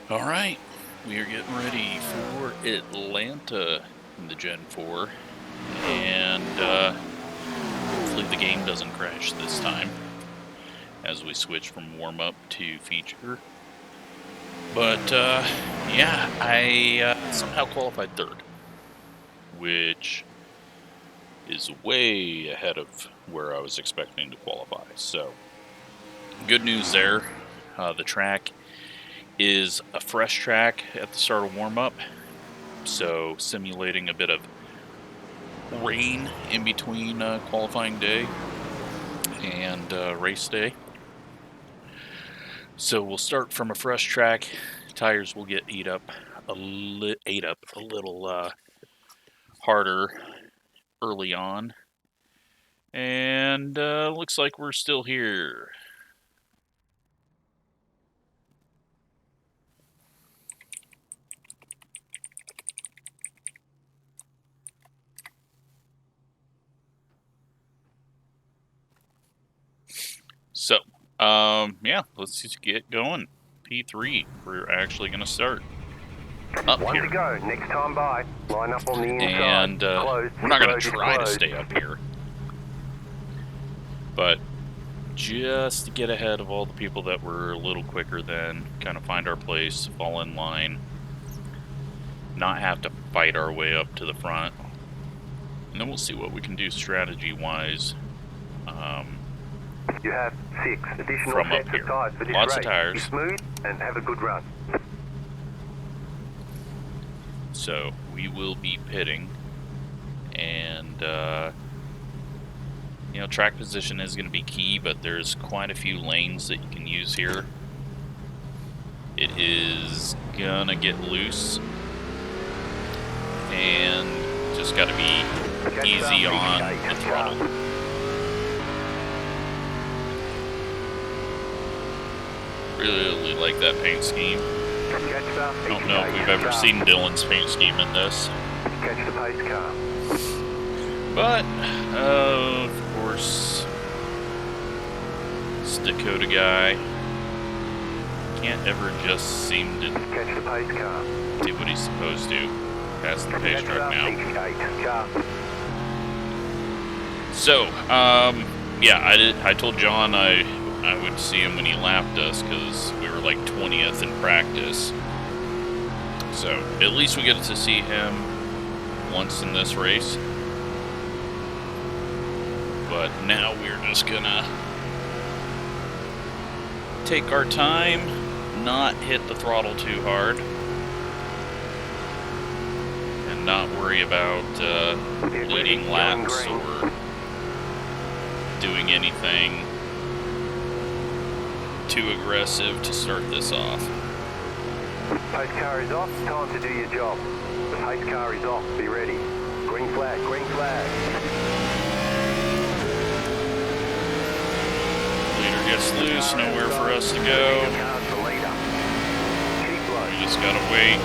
All right, we are getting ready for Atlanta in the Gen 4, and hopefully the game doesn't crash this time as we switch from warm-up to feature. But yeah, I somehow qualified third, which is way ahead of where I was expecting to qualify. So good news there. The track is a fresh track at the start of warm-up, so simulating a bit of rain in between qualifying day and race day. So we'll start from a fresh track. Tires will get ate up a little harder early on, and looks like we're still here. So, yeah, let's just get going. P3, we're actually going to start up One here. to go. Next time by. Line up on the inside. And we're not going to try to stay up here, but just to get ahead of all the people that were a little quicker than, kind of find our place, fall in line, not have to fight our way up to the front. And then we'll see what we can do strategy-wise. You have 6 additional from sets up here. of tires for this Lots race. of tires. Be smooth and have a good run. So we will be pitting, and you know, track position is going to be key, but there's quite a few lanes that you can use here. It is gonna get loose, and just got to be easy on the throttle. Really like that paint scheme. I don't know if we've ever seen Dylan's paint scheme in this. Catch the pace car. But, of course, this Dakota guy can't ever just seem to Catch the pace car. do what he's supposed to. Pass the pace truck now. So, yeah, I told John I would see him when he lapped us, because we were like 20th in practice. So, at least we get to see him once in this race. But now we're just gonna take our time, not hit the throttle too hard, and not worry about leading laps or doing anything too aggressive to start this off. Pace car is off. Time to do your job. The pace car is off. Be ready. Green flag. Green flag. Leader gets loose. Nowhere for us to go. We just gotta wait.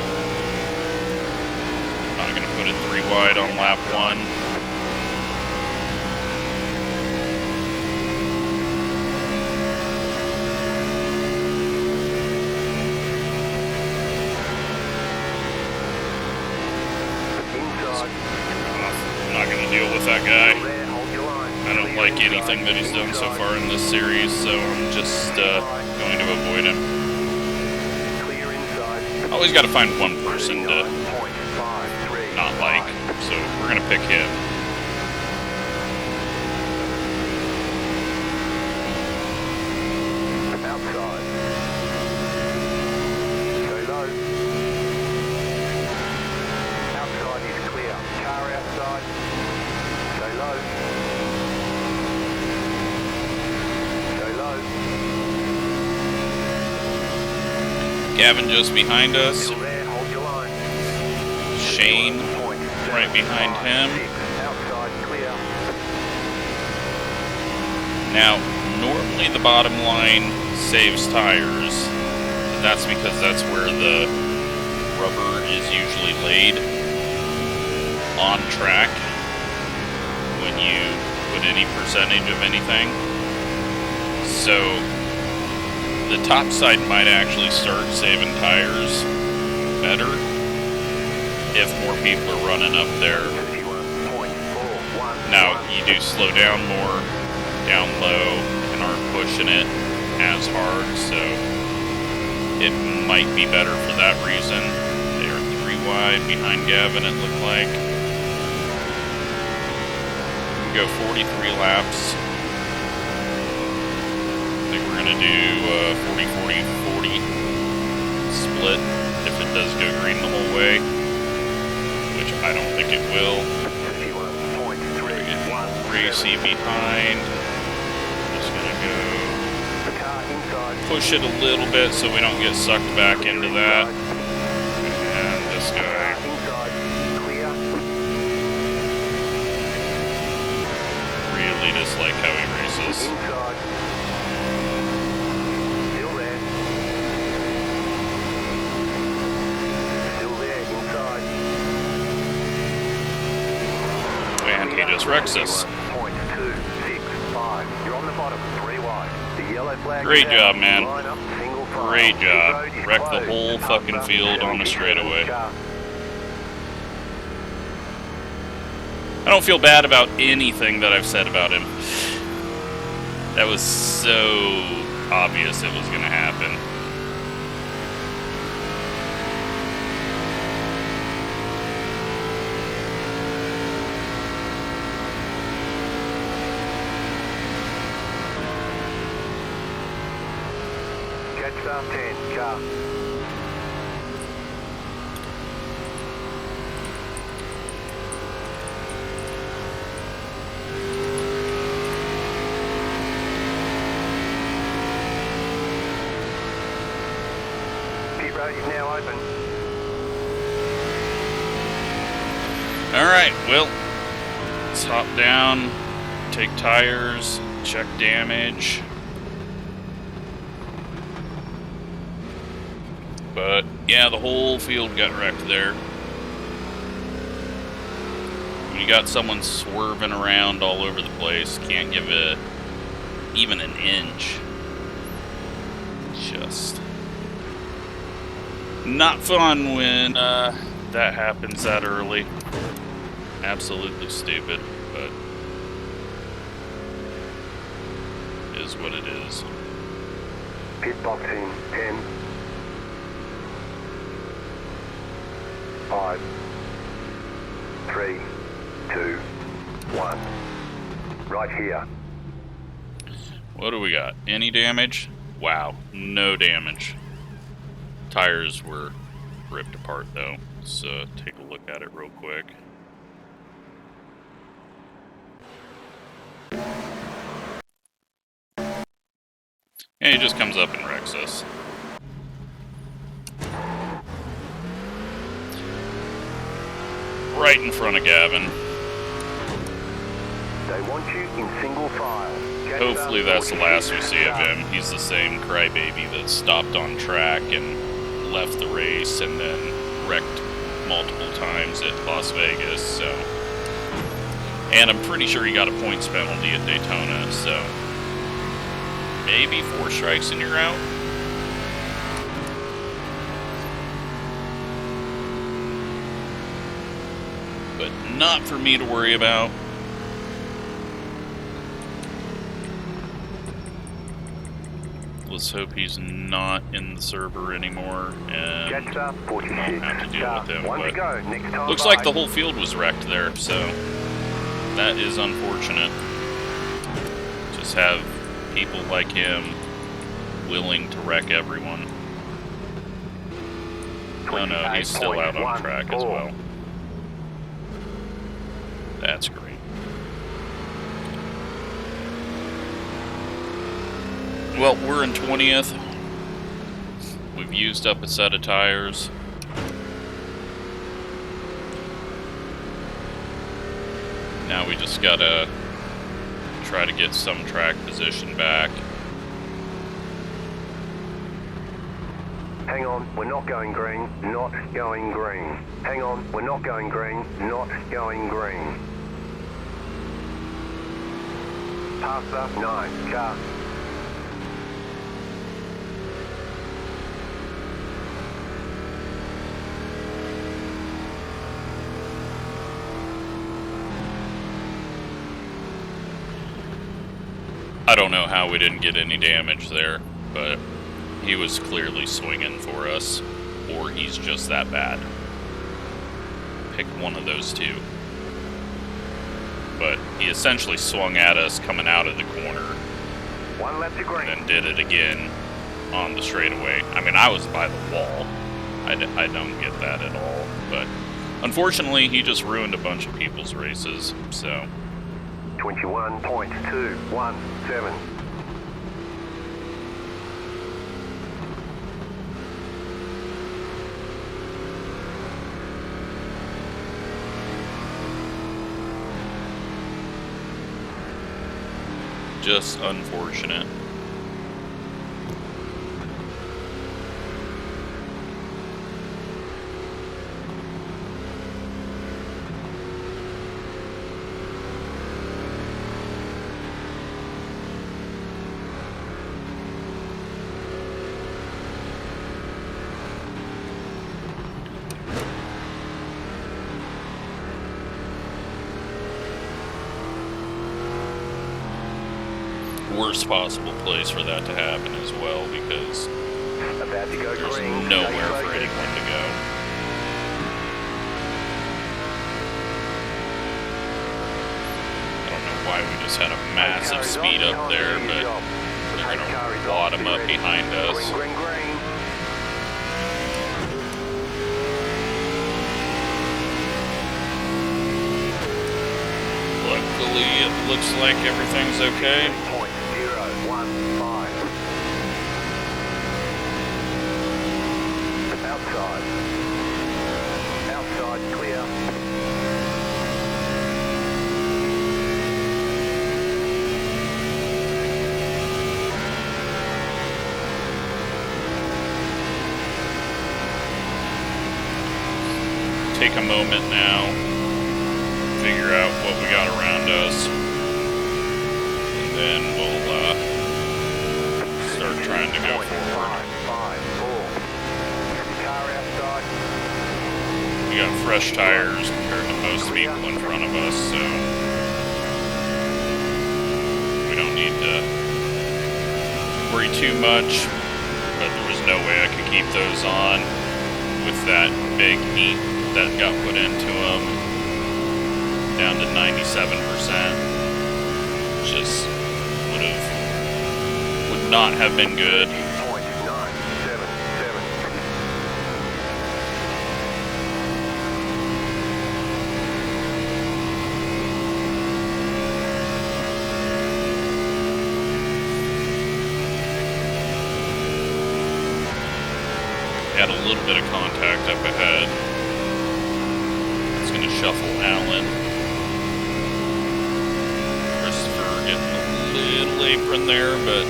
Not gonna put it 3 wide on lap 1. Deal with that guy. I don't like anything that he's done so far in this series, so I'm just going to avoid him. Always got to find one person to not like, so we're going to pick him. Outside. Go low. Outside is clear. Car outside. Go low. Go low. Gavin just behind us. Still there, hold your line. Shane right behind him. Outside clear. Now, normally the bottom line saves tires. That's because that's where the rubber is usually laid on track when you put any percentage of anything. So the top side might actually start saving tires better if more people are running up there. Now, you do slow down more down low and aren't pushing it as hard, so it might be better for that reason. They are 3 wide behind Gavin, it looked like. We go 43 laps. I think we're going to do 40-40-40 split if it does go green the whole way, which I don't think it will. Racy behind. Just going to go push it a little bit so we don't get sucked back into that. And this guy. Really dislike how he races. And he just wrecks us. Great job, man. Great job. Wrecked the whole fucking field on the straightaway. I don't feel bad about anything that I've said about him. That was so obvious it was going to happen. Start 10, car. Pit road is now open. Alright, well, let's hop down, take tires, check damage. But, yeah, the whole field got wrecked there. When you got someone swerving around all over the place, can't give it even an inch. Just not fun when that happens that early. Absolutely stupid, but it is what it is. Pit boxing 10. 5, 3, 2, 1. Right here. What do we got? Any damage? Wow, no damage. Tires were ripped apart though. Let's take a look at it real quick. And he just comes up and wrecks us. Right in front of Gavin. They want you in single file. Hopefully that's the last we see of him. He's the same crybaby that stopped on track and left the race and then wrecked multiple times at Las Vegas, so. And I'm pretty sure he got a points penalty at Daytona, so. Maybe 4 strikes and you're out. But not for me to worry about. Let's hope he's not in the server anymore and won't have to deal with him. But looks like the whole field was wrecked there, so that is unfortunate. Just have people like him willing to wreck everyone. Oh no, he's still out on track as well. That's great. Well, we're in 20th. We've used up a set of tires. Now we just gotta try to get some track position back. Hang on, we're not going green, not going green. Hang on, we're not going green, not going green. Pass up 9, car. I don't know how we didn't get any damage there, but he was clearly swinging for us, or he's just that bad. Pick one of those two. But he essentially swung at us coming out of the corner, One left to green. and then did it again on the straightaway. I mean, I was by the wall. I don't get that at all, but unfortunately, he just ruined a bunch of people's races, so... 21.217. Just unfortunate. Worst possible place for that to happen as well, because About to go there's green. nowhere Stay for anyone focused. to go. I don't know why we just had a massive speed up there, but they're gonna wad them up behind us. Green, green, green. Luckily, it looks like everything's okay. 0.015. Outside. Outside, clear. Take a moment now, figure out what we got around us, and then we'll start trying to go forward. 554. Car outside. We got fresh tires compared to most people in front of us, so we don't need to worry too much, but there was no way I could keep those on with that big heat that got put into them, down to 97%. Just would not have been good. 0.977. Had a little bit of contact up ahead. It's going to shuffle Allen. Christopher getting a little apron there, but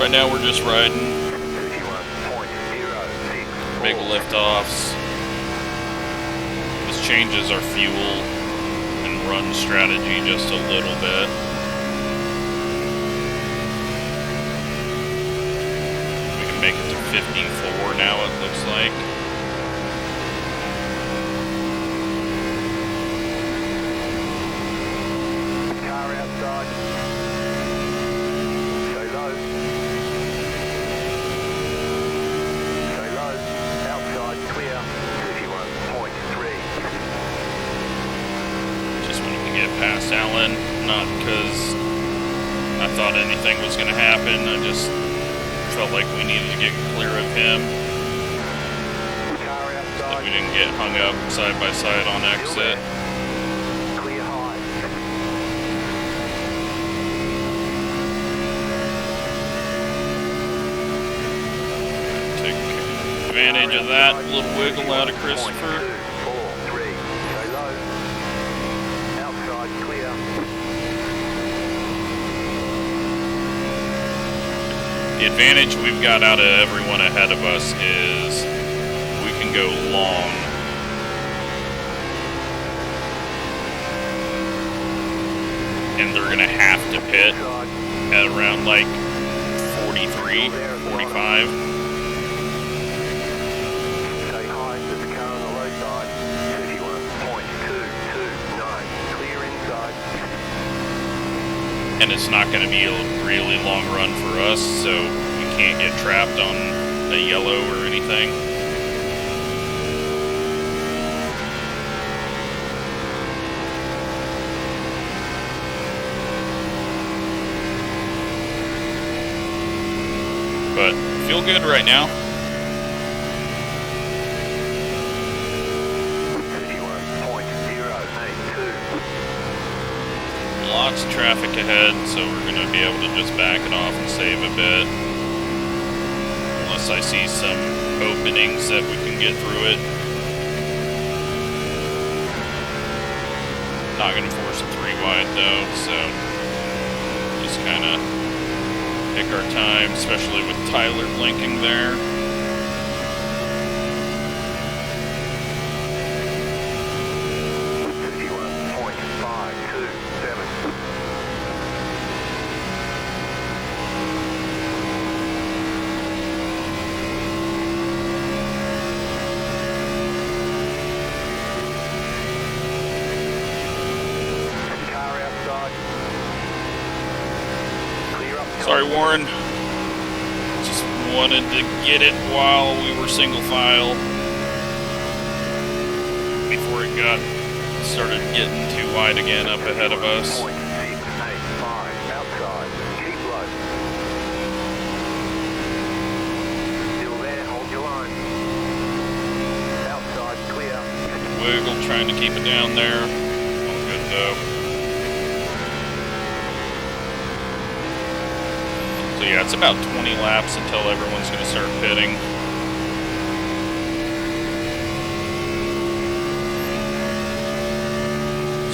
right now we're just riding. 31.064. Big liftoffs. This changes our fuel and run strategy just a little bit. We can make it to 54 now, it looks like. Car outside. Stay low. Stay low. Outside clear. 31.3. Just wanted to get past Allen, not because I thought anything was going to happen. I just felt like we needed to get clear of him, Car that outside. we didn't get hung up side by side on exit. Clear high. Take advantage of that little wiggle out of Christopher. 243. Stay low. Outside clear. The advantage we've got out of everyone ahead of us is we can go long. And they're going to have to pit at around like 43, 45. Stay high to the car on the low side. 31.229. Clear inside. and it's not going to be a really long run for us, so we can't get trapped on a yellow or anything. But feel good right now. Lots of traffic ahead, so we're going to be able to just back it off and save a bit. Unless I see some openings that we can get through it. Not going to force a 3 wide though, so just kind of pick our time, especially with Tyler blinking there. Sorry, Warren. Just wanted to get it while we were single file before it started getting too wide again up ahead of us. Wiggle, trying to keep it down there. All good though. So yeah, it's about 20 laps until everyone's going to start pitting.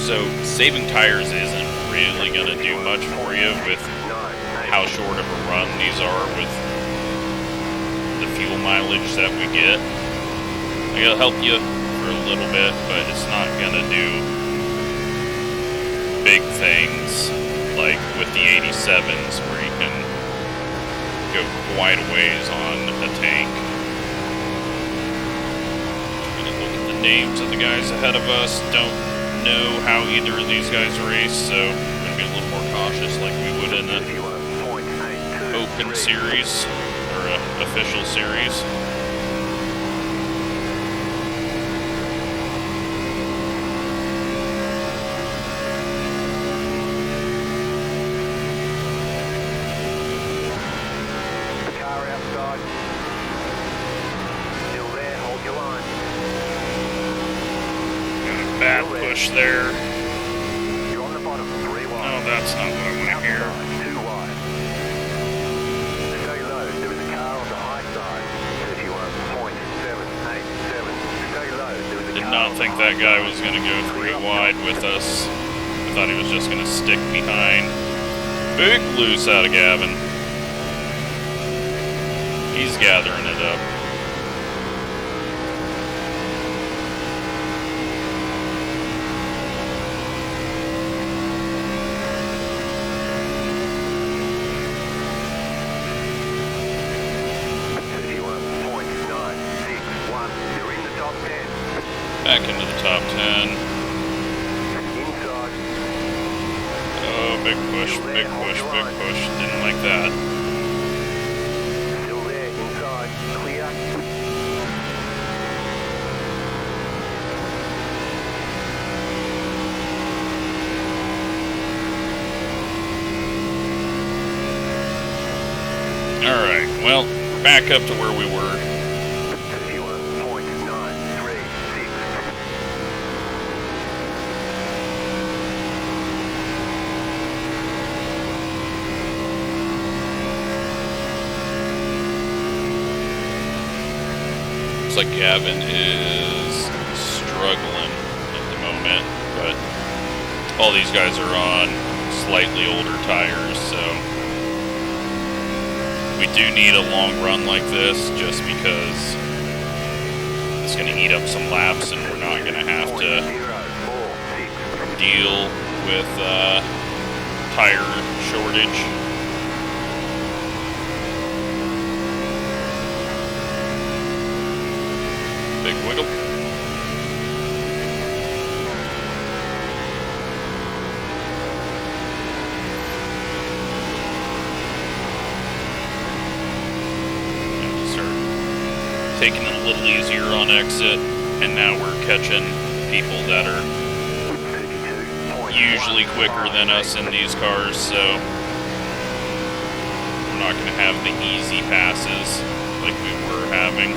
So saving tires isn't really going to do much for you with how short of a run these are with the fuel mileage that we get. It'll help you for a little bit, but it's not going to do big things like with the 87s where you can go quite a ways on a tank. I'm gonna look at the names of the guys ahead of us. Don't know how either of these guys race, so I'm gonna be a little more cautious like we would in an open series or an official series. Bad push there. You're on the bottom, 3 wide. No, that's not what I want to hear. 2 wide. Stay low. There was a car on the high side. 31.787. Stay low. There was a Did car not on think the that high guy side. was going to go 3 wide with us. I thought he was just going to stick behind. Big loose out of Gavin. He's gathering it up. Back into the top 10. Oh, big push, big push, big push. Didn't like that. Still there, inside, clear. Alright, well, we're back up to where we were. Looks like Gavin is struggling at the moment, but all these guys are on slightly older tires, so we do need a long run like this just because it's going to eat up some laps and we're not going to have to deal with tire shortage. Big wiggle. taking it a little easier on exit, and now we're catching people that are usually quicker than us in these cars, so we're not going to have the easy passes like we were having.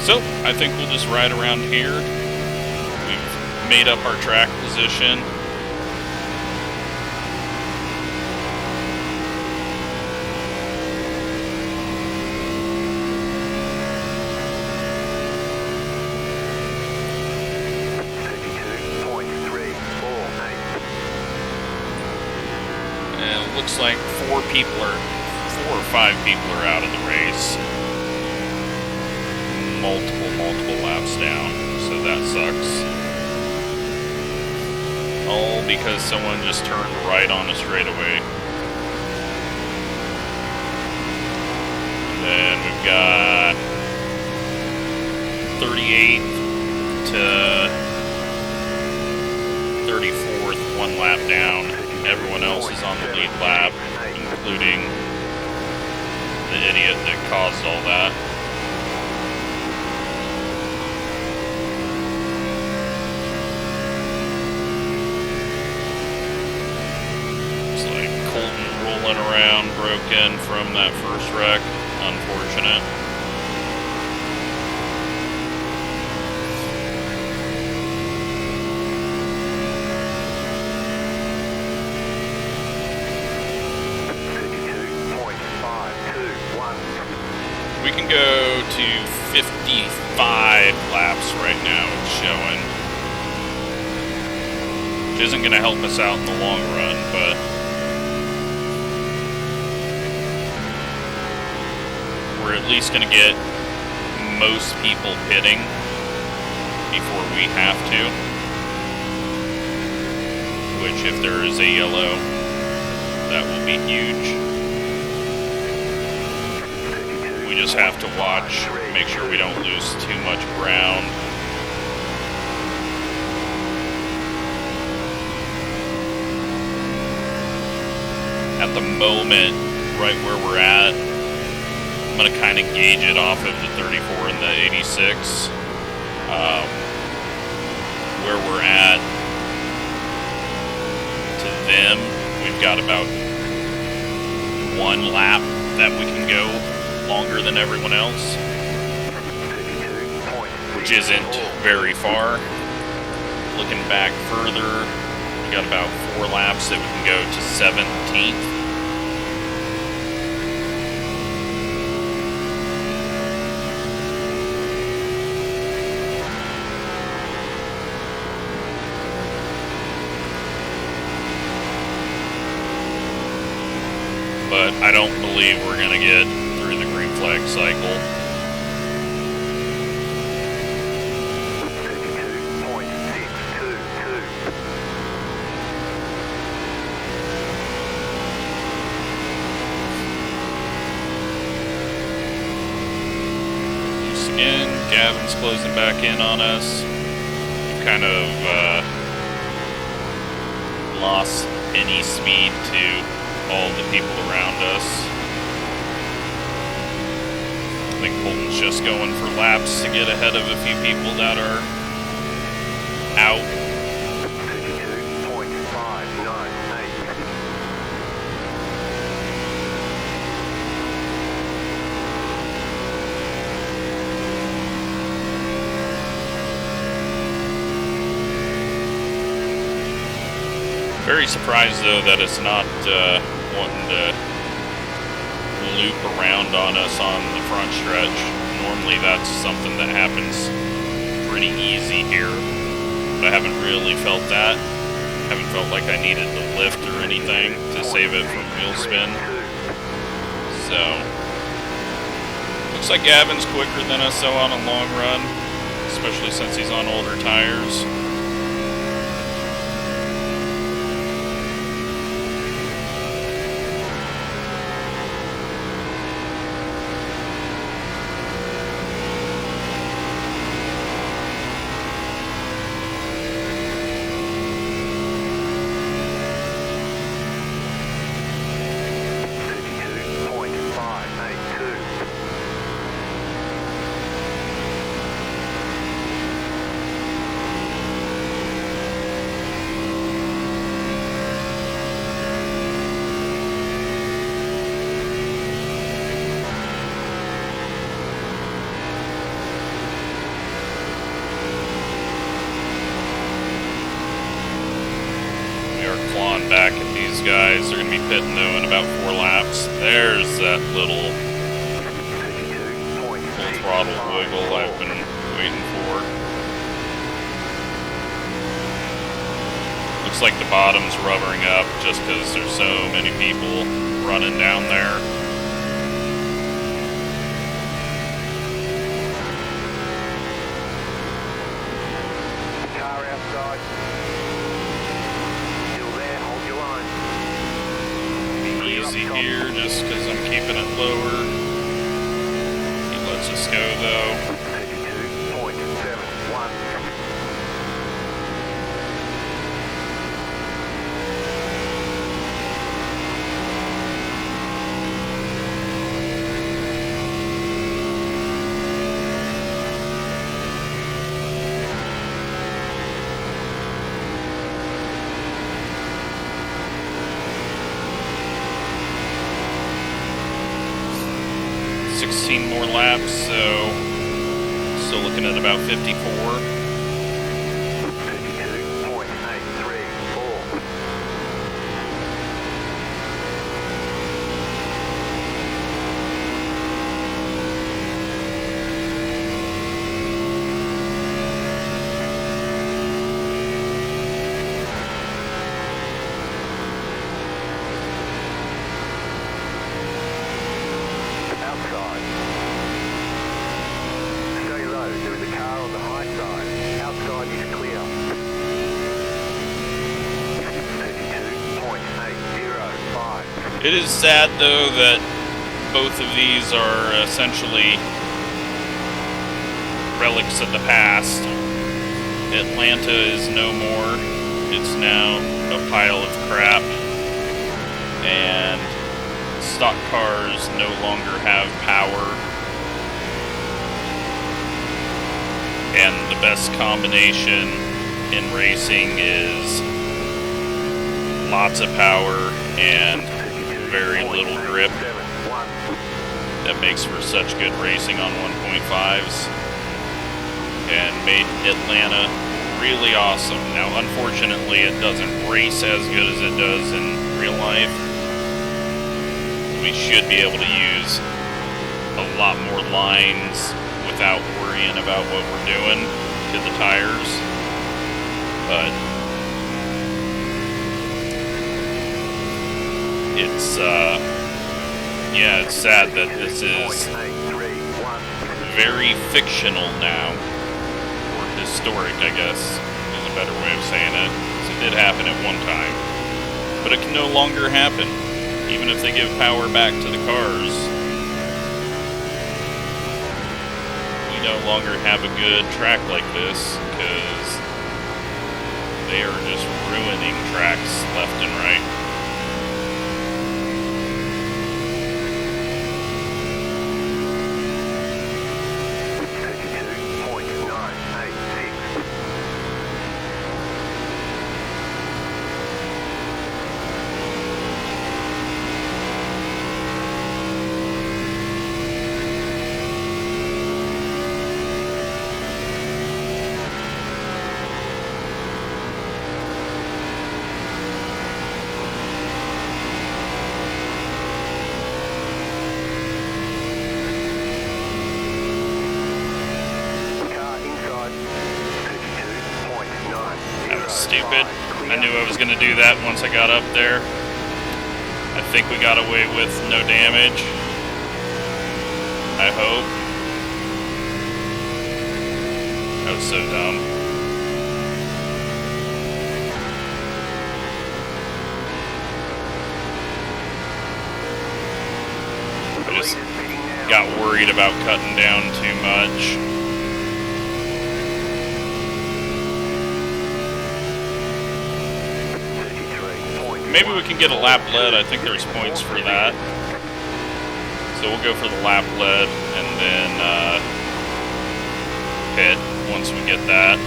So, I think we'll just ride around here. We've made up our track position. And it looks like 4 or 5 people are out of the race. Multiple laps down, so that sucks. All because someone just turned right on a straightaway. And then we've got 38 to 34th, 1 lap down. Everyone else is on the lead lap, including the idiot that caused all that. Around, broken from that first wreck. Unfortunate. We can go to 55 laps right now, it's showing. Which isn't going to help us out in the long run, but we're at least going to get most people pitting before we have to. Which, if there is a yellow, that will be huge. We just have to watch, make sure we don't lose too much ground. At the moment, right where we're at, I'm going to kind of gauge it off of the 34 and the 86. Where we're at to them, we've got about 1 lap that we can go longer than everyone else, which isn't very far. Looking back further, we got about 4 laps that we can go to 17th. But I don't believe we're going to get through the green flag cycle. Once again, Gavin's closing back in on us. We've kind of lost any speed to all the people around us. I think Colton's just going for laps to get ahead of a few people that are out. 52.598. Very surprised though that it's not wanting to loop around on us on the front stretch. Normally that's something that happens pretty easy here, but I haven't really felt that. Haven't felt like I needed to lift or anything to save it from wheel spin. So, looks like Gavin's quicker than us though on a long run, especially since he's on older tires. these guys. They're going to be pitting, though, in about 4 laps. There's that little throttle wiggle I've been waiting for. Looks like the bottom's rubbering up just because there's so many people running down there. Car outside. Still there, hold your line. Easy here just because I'm keeping it lower. He lets us go though. 32.71. 16 more laps, so still looking at about 54. 32.834. Outside. Stay low. There is a car on the high side. Outside is clear. 32.805. It is sad though that both of these are essentially relics of the past. Atlanta is no more. It's now a pile of crap. And stock cars no longer have power. And the best combination in racing is lots of power and very little grip. That makes for such good racing on 1.5s and made Atlanta really awesome. Now, unfortunately, it doesn't race as good as it does in real life. We should be able to use a lot more lines without worrying about what we're doing to the tires. But it's yeah, it's sad that this is very fictional now, or historic, I guess is a better way of saying it. 'Cause it did happen at one time, but it can no longer happen. Even if they give power back to the cars, we no longer have a good track like this because they are just ruining tracks left and right. Stupid. I knew I was going to do that once I got up there. I think we got away with no damage. I hope. That was so dumb. I just got worried about cutting down too much. Maybe we can get a lap lead. I think there's points for that. So we'll go for the lap lead and then pit once we get that.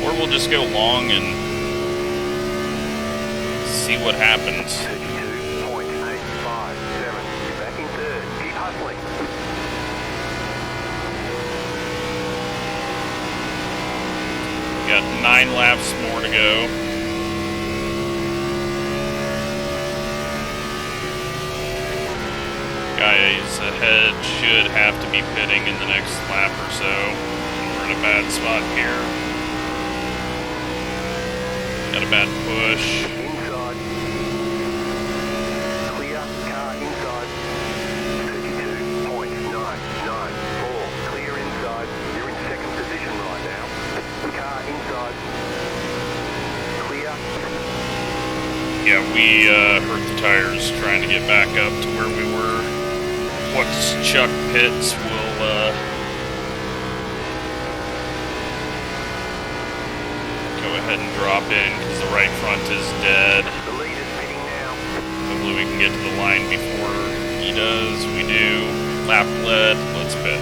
Or we'll just go long and see what happens. 32.857. You're back in third. Keep hustling. Got 9 laps more to go. Guys ahead should have to be pitting in the next lap or so. We're in a bad spot here. Got a bad push. Inside. Clear. Car inside. 32.994. Clear inside. You're in second position right now. Car inside. Clear. Yeah, we hurt the tires trying to get back up to where we were. Once Chuck pits, we'll go ahead and drop in because the right front is dead. The lead is pitting now. Hopefully we can get to the line before he does. We do. Lap lead. Let's pit.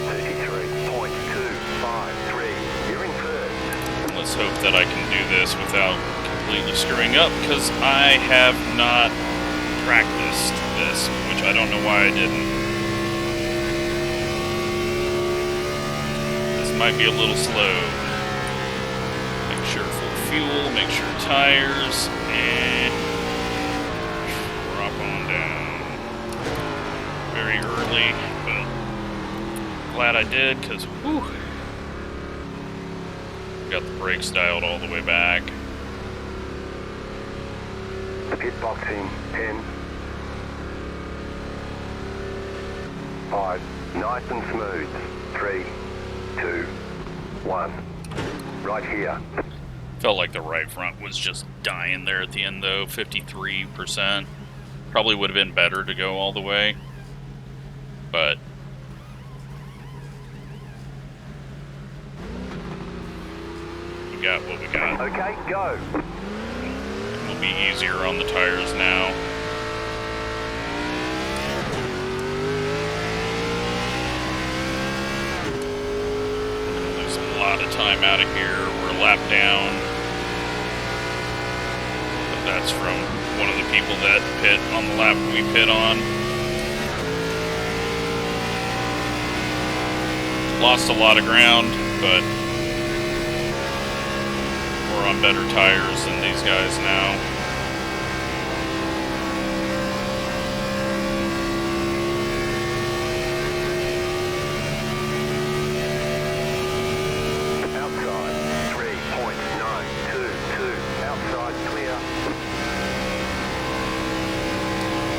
33.253. You're in first. Let's hope that I can do this without completely screwing up because I have not practiced this, which I don't know why I didn't. Might be a little slow. Make sure full fuel, make sure tires, and drop on down. Very early, but glad I did, because whew, got the brakes dialed all the way back. Pit boxing 10. 5. Nice and smooth. 3, 2, 1. Right here. Felt like the right front was just dying there at the end though, 53%. Probably would have been better to go all the way, but we got what we got. Okay, go. It'll be easier on the tires now. A lot of time out of here. We're a lap down. But that's from one of the people that pit on the lap we pit on. Lost a lot of ground, but we're on better tires than these guys now.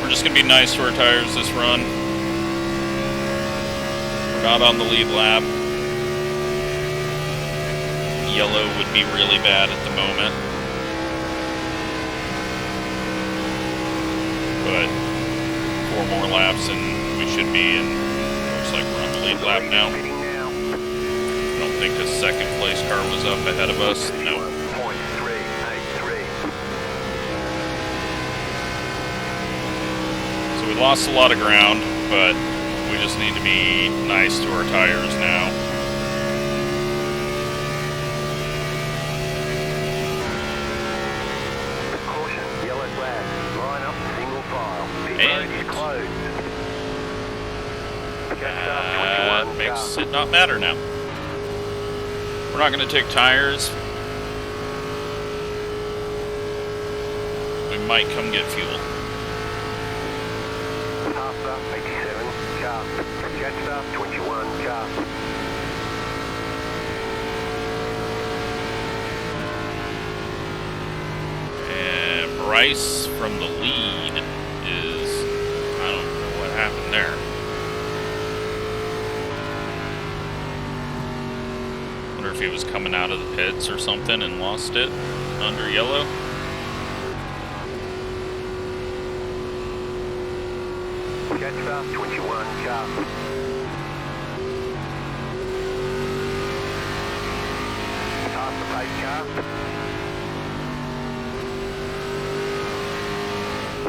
Just gonna be nice to our tires this run. We're not on the lead lap. Yellow would be really bad at the moment. But 4 more laps and we should be in, looks like we're on the lead lap now. I don't think a second place car was up ahead of us. No. We lost a lot of ground, but we just need to be nice to our tires now. Caution, yellow flag. Line up, single file. Pit road is closed. That makes it not matter now. We're not going to take tires. We might come get fuel. 87 car. Jetstar 21 car. And Bryce from the lead is, I don't know what happened there. Wonder if he was coming out of the pits or something and lost it under yellow. Jetstar 21 car. Pass the pace car.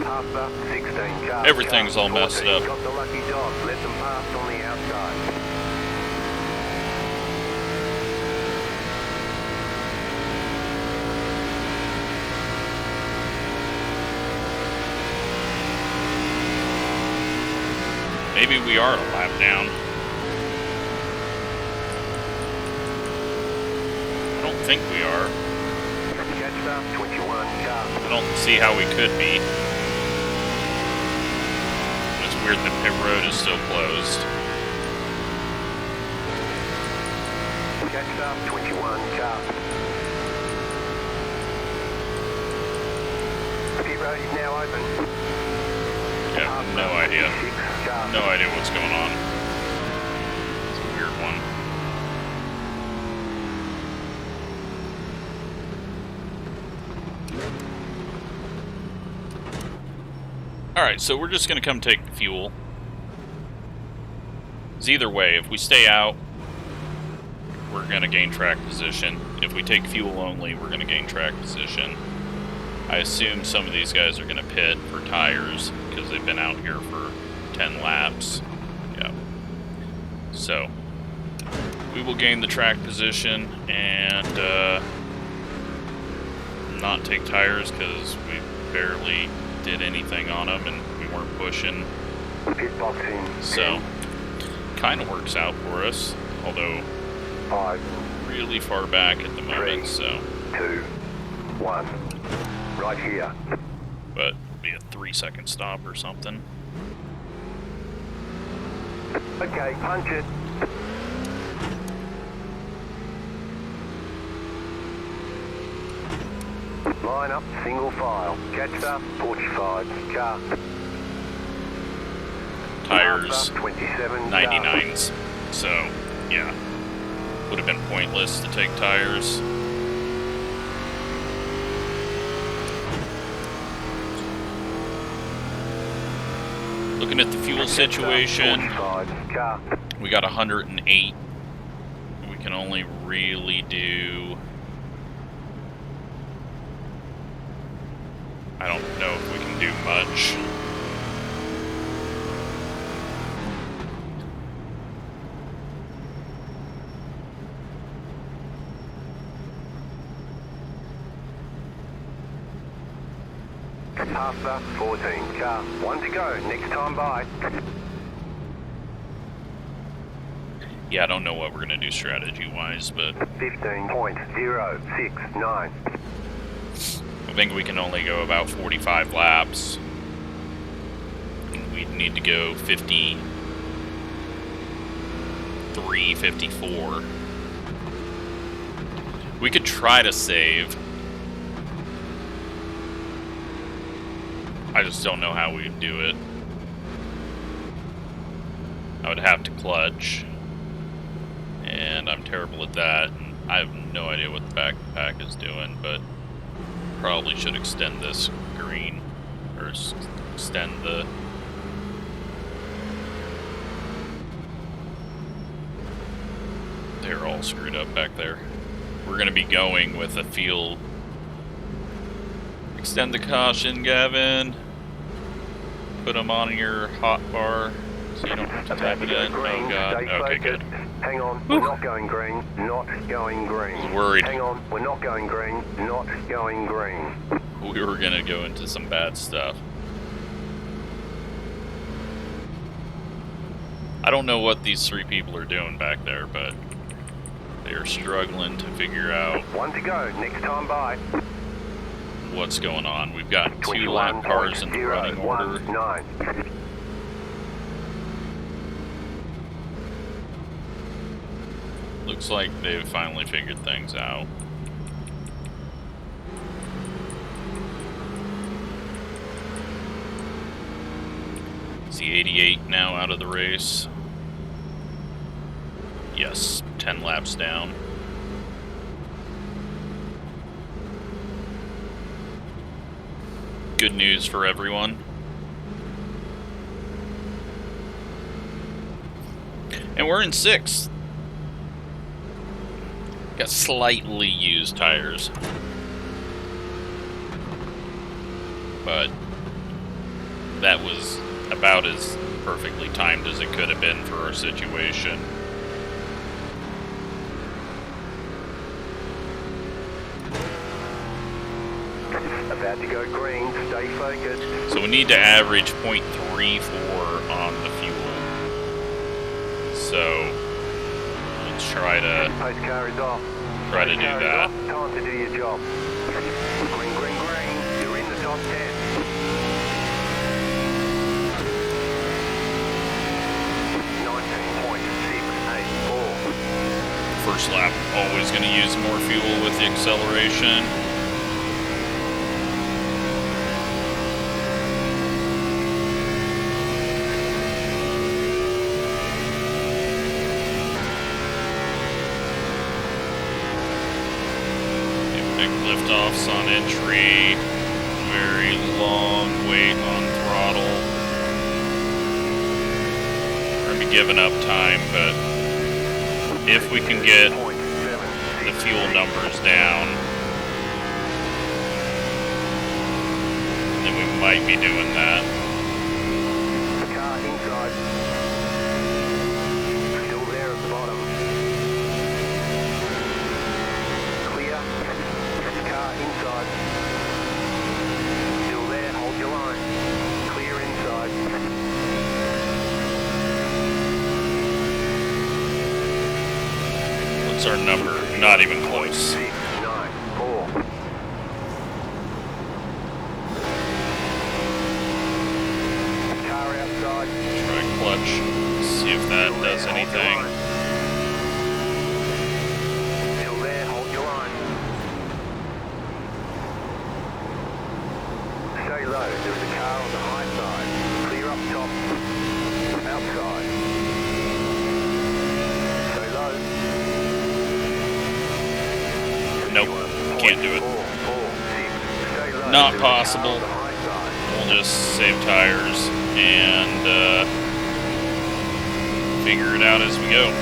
Pass the 16 car. Everything's all messed up. Got the lucky dog. Let them pass on the outside. Maybe we are a lap down. I don't think we are. Catch up, 21 car. I don't see how we could be. It's weird the pit road is still closed. Catch up, 21 car. Pit road is now open. Yeah, no idea. No idea what's going on. It's a weird one. Alright, so we're just going to come take fuel. It's either way, if we stay out, we're going to gain track position. If we take fuel only, we're going to gain track position. I assume some of these guys are going to pit for tires because they've been out here for 10 laps. Yeah. So, we will gain the track position and not take tires because we barely did anything on them and we weren't pushing. Pit boxing. So, kind of works out for us, although 5, really far back at the moment, 3, so. 2, 1. Right here. But be a 3-second stop or something. Okay, punch it. Line up, single file. Catch up, 45 car. Tires, 27 99s. So, yeah. Would have been pointless to take tires. Looking at the fuel situation, we got 108. We can only really do... I don't know if we can do much. Half the 14 car. 1 to go. Next time by. Yeah, I don't know what we're gonna do strategy-wise, but 15.069. I think we can only go about 45 laps. And we'd need to go 53, 54. We could try to save. I just don't know how we would do it. I would have to clutch. And I'm terrible at that. And I have no idea what the backpack is doing, but probably should extend this green. Or extend the... They're all screwed up back there. We're going to be going with a field... Extend the caution, Gavin. Put them on your hot bar so you don't have to type it in. Oh god. Okay, good. Hang on, we're not going green. Not going green. I was worried. Hang on, we're not going green. Not going green. We were gonna go into some bad stuff. I don't know what these 3 people are doing back there, but they are struggling to figure out 1 to go. Next time by. what's going on. We've got 2 lap cars in the running order. 9. Looks like they've finally figured things out. Is the 88 now out of the race? Yes, 10 laps down. Good news for everyone. And we're in 6th. Got slightly used tires. But that was about as perfectly timed as it could have been for our situation. About to go green, stay focused. So we need to average 0.34 on the fuel. So let's try to Pace car is off. do that. Time to do your job. Green, green, green. You're in the top 10. First lap, always going to use more fuel with the acceleration. Big liftoffs on entry. Very long wait on throttle. We're going to be giving up time, but if we can get the fuel numbers down, then we might be doing that. Car inside. Still there at the bottom. Clear. Car inside. Still there, hold your line. Clear inside. What's our number? Not even close. 6, 9, 4. Car outside. Try clutch. See if that does anything. Still there, hold your line. Stay low. There's a car on the high side. Clear up top. Outside. Stay low. Nope, can't do it. Not possible. We'll just save tires and figure it out as we go.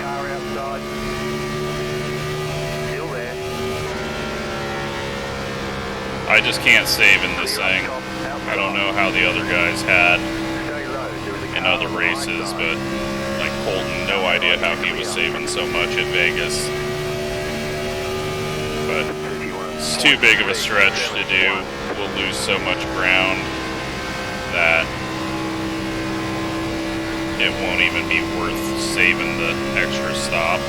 Car outside. Still there. I just can't save in this thing. I don't know how the other guys had in other races, but like Colton, no idea how he was saving so much at Vegas. But it's too big of a stretch to do. We'll lose so much ground that it won't even be worth saving the extra stop.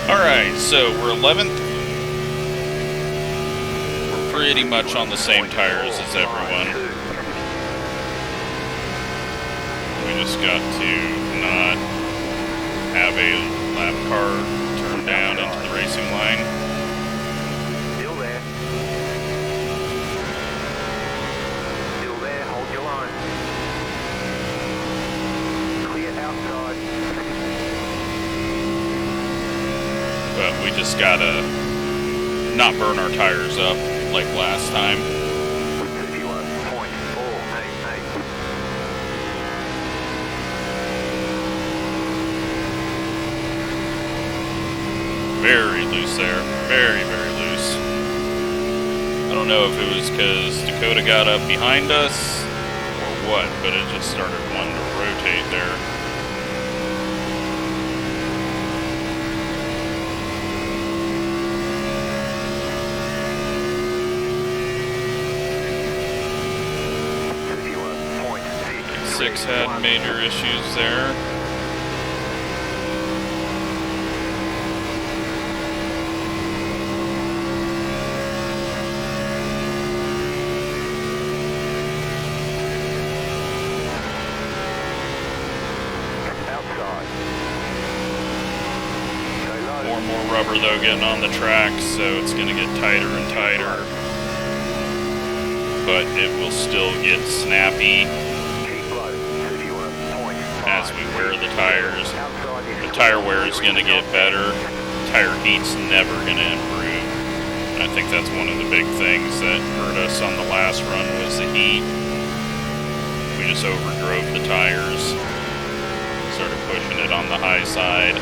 Alright, so we're 11th. We're pretty much on the same tires as everyone. We just got to not have a lap car turn down into the racing line. Still there. Still there, hold your line. Clear outside. But we just gotta not burn our tires up like last time. 51.488. Very loose there. Very, very loose. I don't know if it was because Dakota got up behind us or what, but it just started wanting to rotate there. Six had major issues there. More and more rubber though getting on the track, so it's going to get tighter and tighter. But it will still get snappy. we wear the tires. The tire wear is going to get better. Tire heat's never going to improve. And I think that's one of the big things that hurt us on the last run was the heat. We just overdrove the tires. Started pushing it on the high side.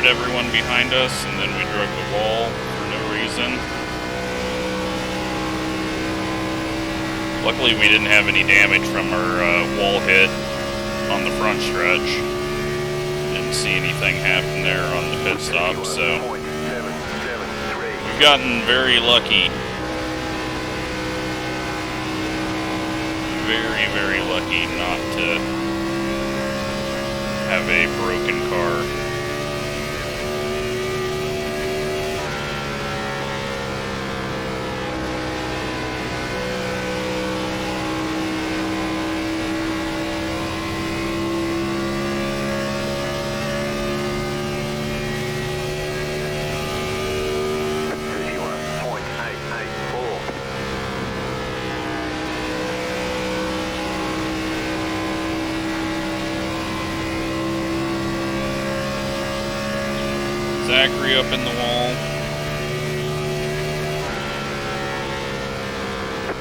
Everyone behind us, and then we drove the wall for no reason. Luckily, we didn't have any damage from our wall hit on the front stretch. Didn't see anything happen there on the pit stop, so we've gotten very lucky. Very, very lucky not to have a broken car. Zachary up in the wall.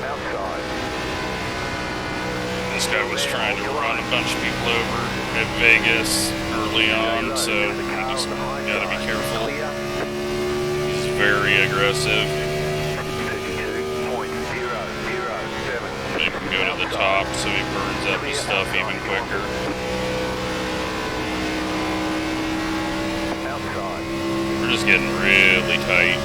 Outside. This guy was trying to run a bunch of people over at Vegas early on, so you just gotta be careful. He's very aggressive. He can go to the top, so he burns up his stuff even quicker. We're just getting really tight.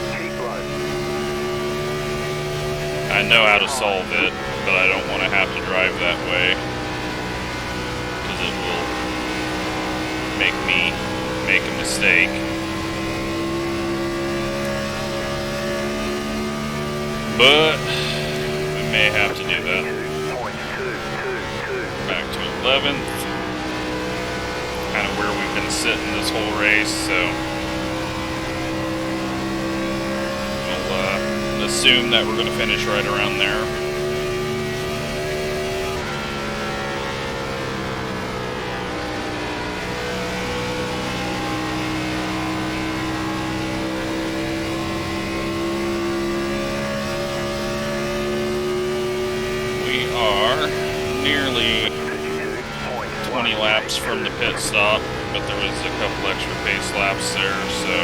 I know how to solve it, but I don't want to have to drive that way, because it will make me make a mistake. But we may have to do that. Back to 11th. Kind of where we've been sitting this whole race, so we'll assume that we're going to finish right around there. We are nearly 20 laps from the pit stop, but there was a couple extra pace laps there, so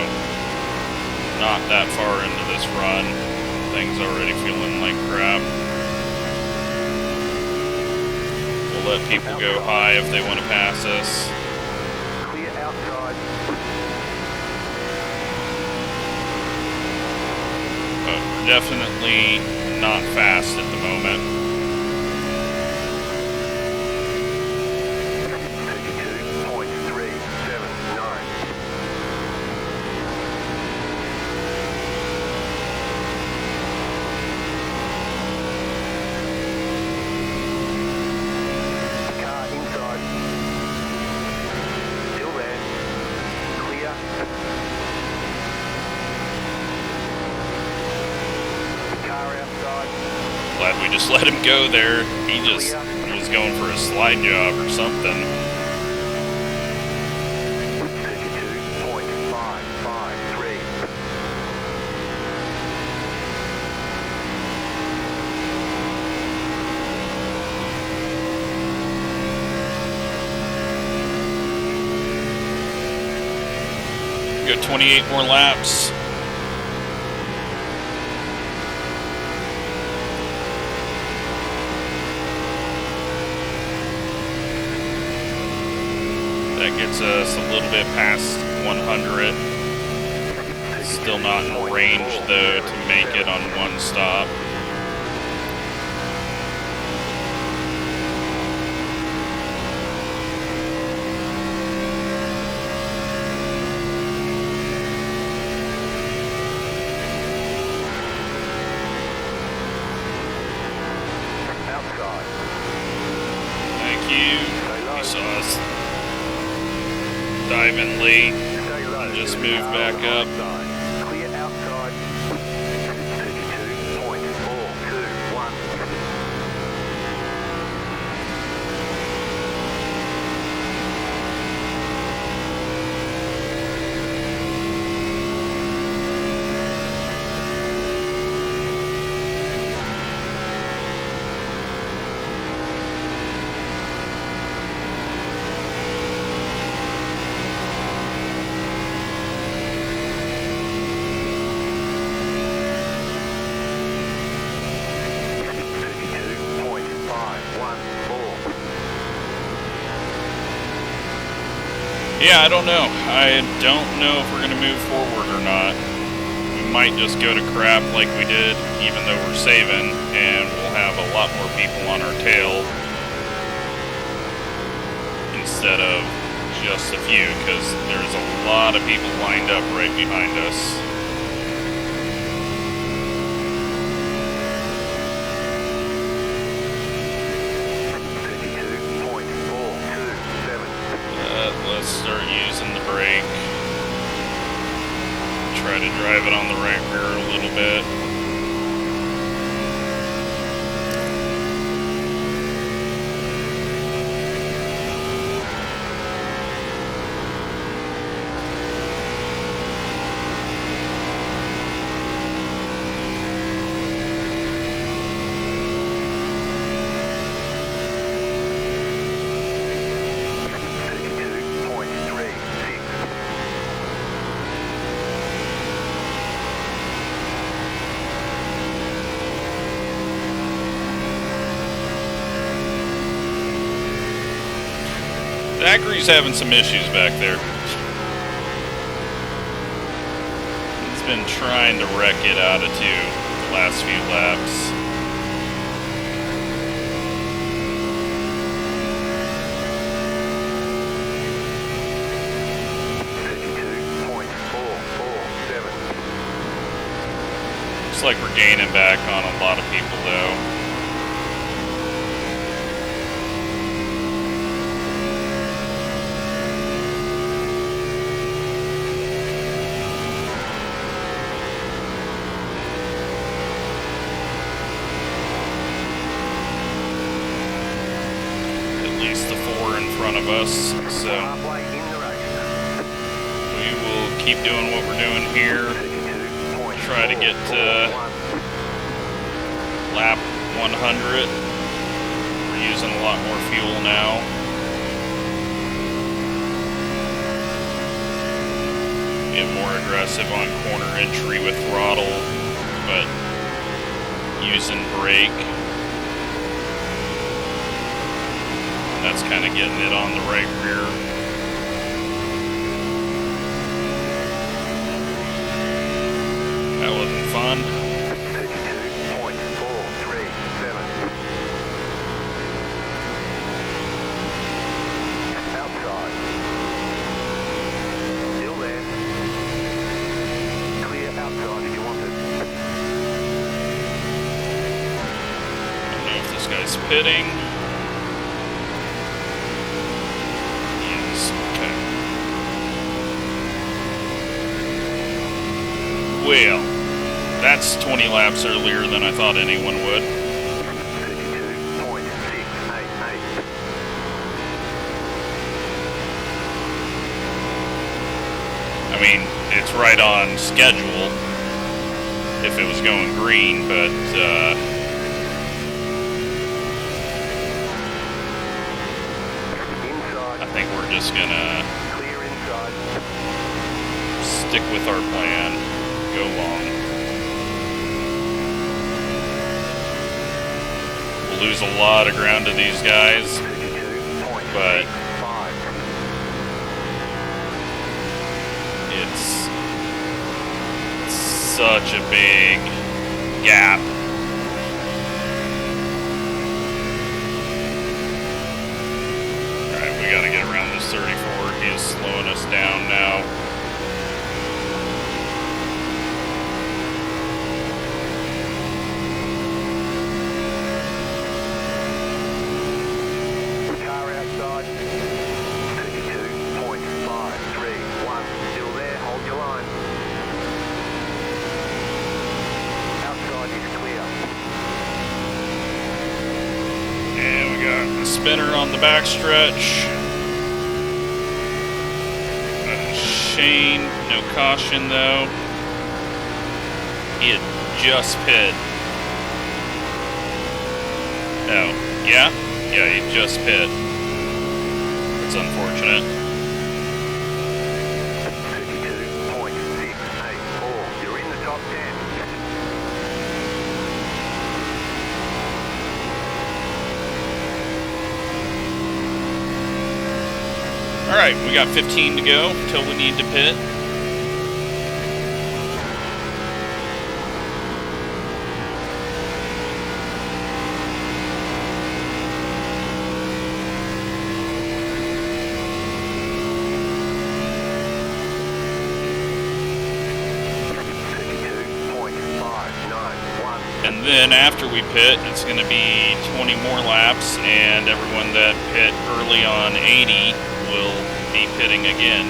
not that far into this run. Things already feeling like crap. We'll let people go high if they want to pass us. Clear outside. But we're definitely not fast at the moment. 32.379. Car inside. Still there. Clear. Car outside. Glad we just let him go there. He just was going for a slide job or something. 32.553. Go 28 more laps. That gets us a little bit past 100. Still not in range though to make it on one stop. dive in late Stay low. and just move back up. Clear outside. 32.421. Yeah, I don't know. I don't know if we're going to move forward or not. We might just go to crap like we did, even though we're saving, and we'll have a lot more people on our tail instead of just a few, because there's a lot of people lined up right behind us. Let's start using the brake. Try to drive it on the right rear a little bit. Zachary's having some issues back there. He's been trying to wreck it out of two the last few laps. Looks like we're gaining back on a lot of people though. Of us, so we will keep doing what we're doing here. Try to get to lap 100. We're using a lot more fuel now. Get more aggressive on corner entry with throttle, but using brake. That's kind of getting it on the right rear. That wasn't fun. 32.437. Outside. Still there. Clear outside if you want it. I don't know if this guy's pitting. Well, that's 20 laps earlier than I thought anyone would. 32.688. I mean, it's right on schedule if it was going green, but I think we're just gonna stick with our plan. Go long. We'll lose a lot of ground to these guys, but it's such a big gap. Alright, we gotta get around this 34. He is slowing us down now. Car outside, 32.5. spinner on the backstretch. Shane, no caution though. He had just pit. Oh, yeah? Yeah, he just pit. It's unfortunate. 32.684. You're in the top 10. Alright, we got 15 to go till we need to pit. And then after we pit, it's going to be 20 more laps, and everyone that pit early on 80 will be pitting again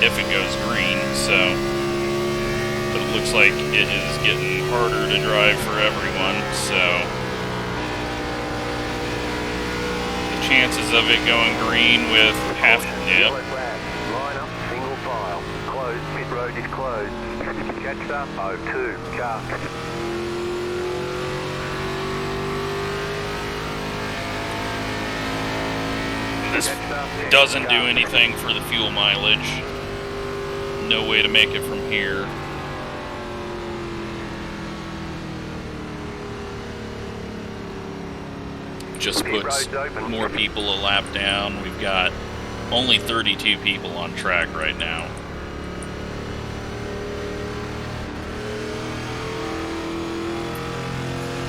if it goes green. So, but it looks like it is getting harder to drive for everyone. So, the chances of it going green with half, yep. Line up, single file. Closed, pit road is closed. Catch up, 02, car. This doesn't do anything for the fuel mileage. No way to make it from here. Just puts more people a lap down. We've got only 32 people on track right now.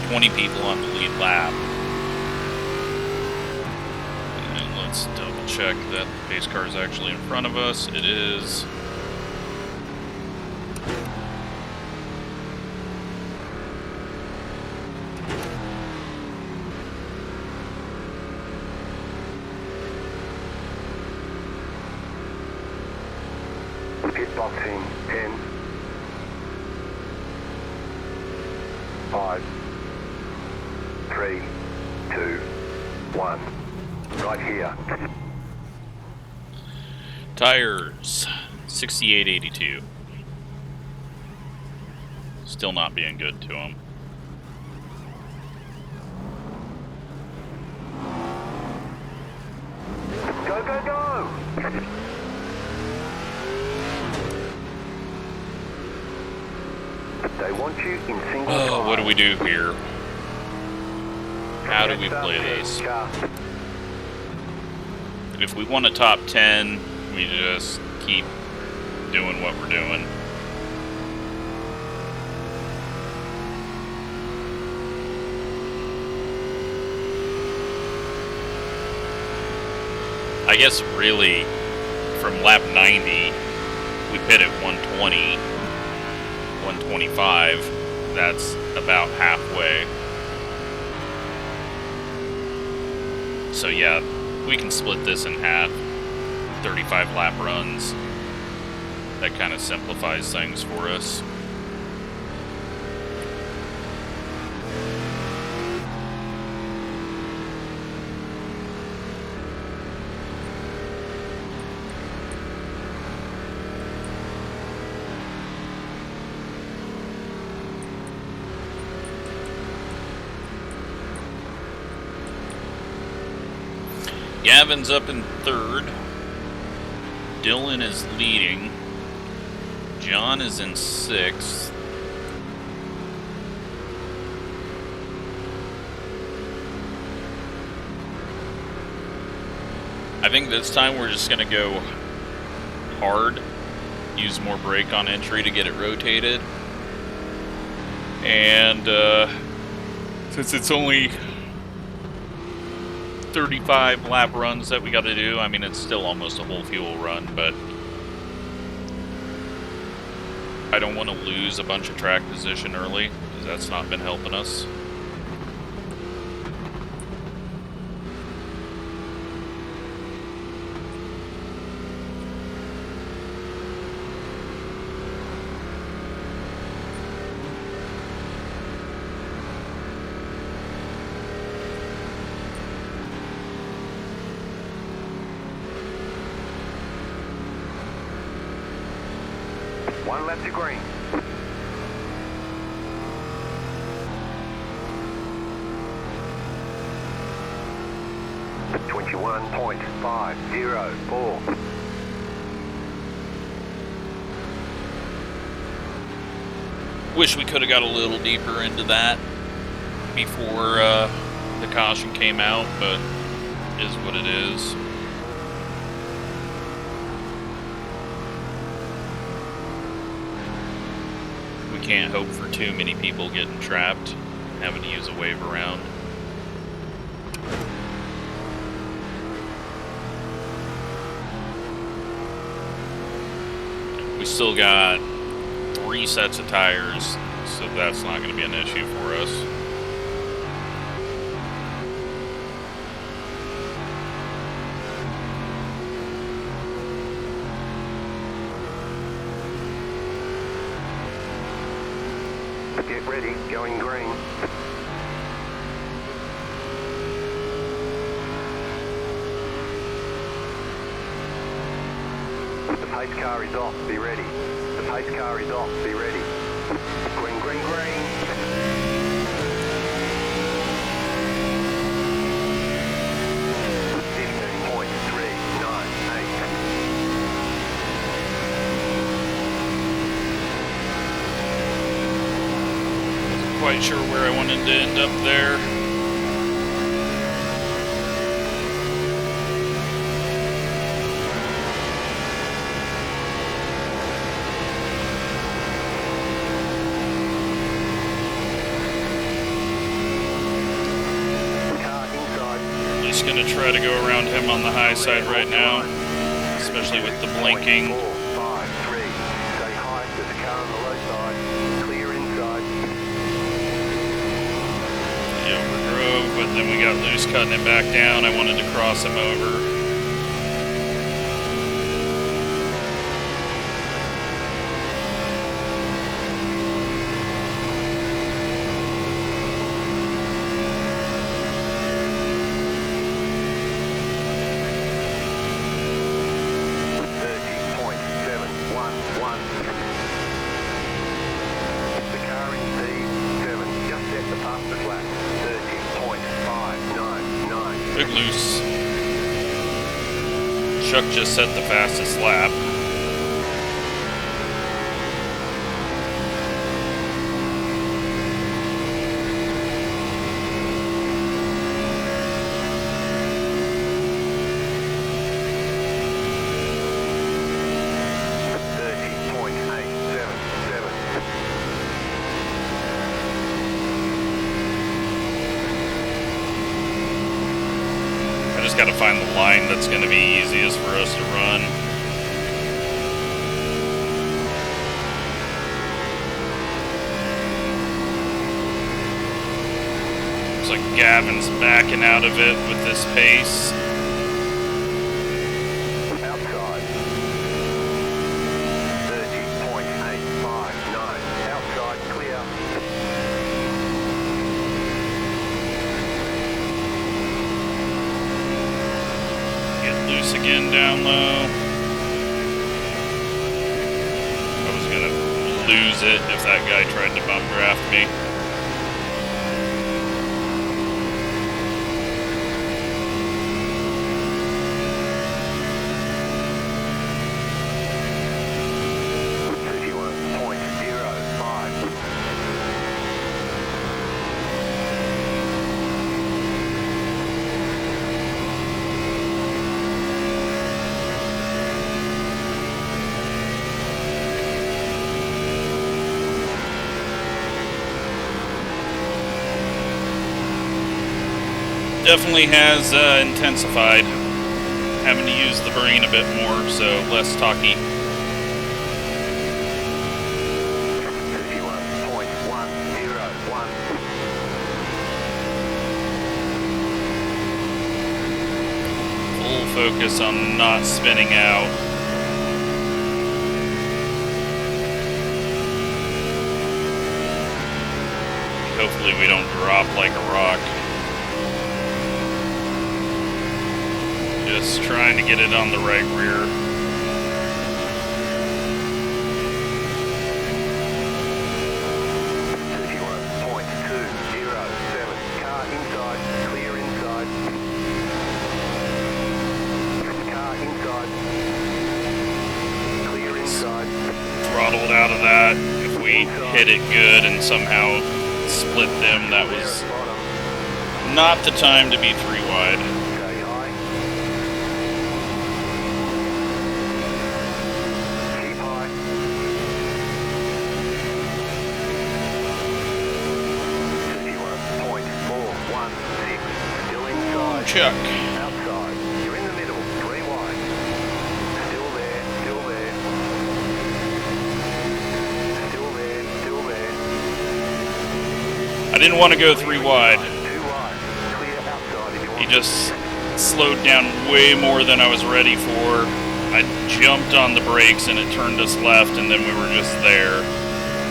$20 people on the lead lap. Let's double check that the pace car is actually in front of us. It is. Pit boxing, 10, 5, 3, 2, 1. Right here. Tires, 6882. Still not being good to them. Go, go, go! They want you in single file. Oh, what do we do here? How do we play this? If we want a top 10, we just keep doing what we're doing. I guess really, from lap 90, we pit at 120, 125. That's about halfway. So yeah, we can split this in half, 35 lap runs. That kind of simplifies things for us. Gavin's up in third. Dylan is leading. John is in sixth. I think this time we're just going to go hard. Use more brake on entry to get it rotated. And since it's only 35 lap runs that we got to do. I mean, it's still almost a whole fuel run, but I don't want to lose a bunch of track position early, because that's not been helping us. One left to green. 21.504. Wish we could have got a little deeper into that before the caution came out, but it is what it is. We can't hope for too many people getting trapped, having to use a wave around. We still got 3 sets of tires, so that's not going to be an issue for us. Get ready, going green. The pace car is off, be ready. The pace car is off, be ready. Green, green, green. 15.398. Quite sure where I wanted to end up there. Just gonna try to go around him on the high side right now, especially with the blinking. 4, 5, 3. Stay high, there's a car on the low side. Clear inside. He overdrove, but then we got loose cutting it back down. I wanted to cross him over. Big loose. Chuck just set the fastest lap. Got to find the line that's going to be easiest for us to run. Looks like Gavin's backing out of it with this pace. Outside. 30.859. Outside clear. Loose again down low. I was gonna lose it if that guy tried to bump draft me. Definitely has intensified. Having to use the brain a bit more, so less talky. 51.101. Full focus on not spinning out. Hopefully we don't drop like a rock. Just trying to get it on the right rear. throttled out of that. If we hit it good and somehow split them, that was not the time to be 3 wide. Stay high. Keep high. 51.416. Still inside. Check. Outside. You're in the middle. 3 wide. Still there. Still there. Still there. Still there. I didn't want to go 3 wide. 2 wide. Clear outside if you want. He just slowed down way more than I was ready for. I jumped on the brakes and it turned us left, and then we were just there.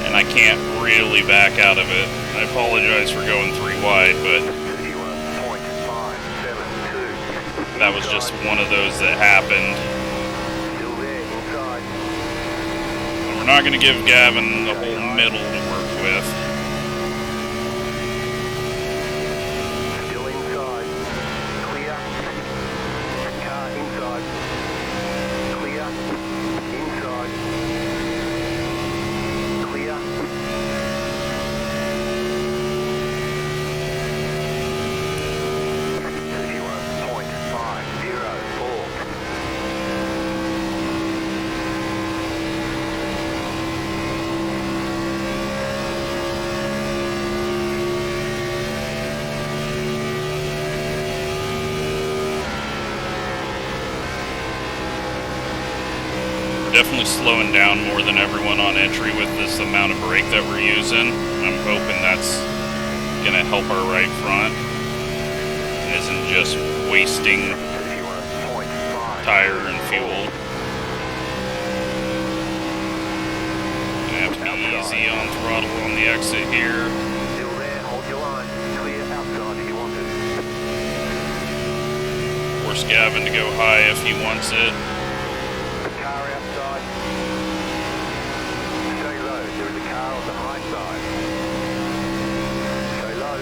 And I can't really back out of it. I apologize for going 3 wide, but 51.572. that was just one of those that happened. Still there. Inside. We're not going to give Gavin the whole middle to work with. Still inside. Clear. Car inside. Clear. Inside. Clear. 31.504. Definitely slowing down more than everyone on entry with this amount of brake that we're using. I'm hoping that's going to help our right front. It isn't just wasting 31.5. tire and fuel. Gonna have to be easy on throttle on the exit here. Still there. Hold your line. Clear outside if you want it. Force Gavin to go high if he wants it. Car outside. Stay low. There is a car on the high side. Stay low.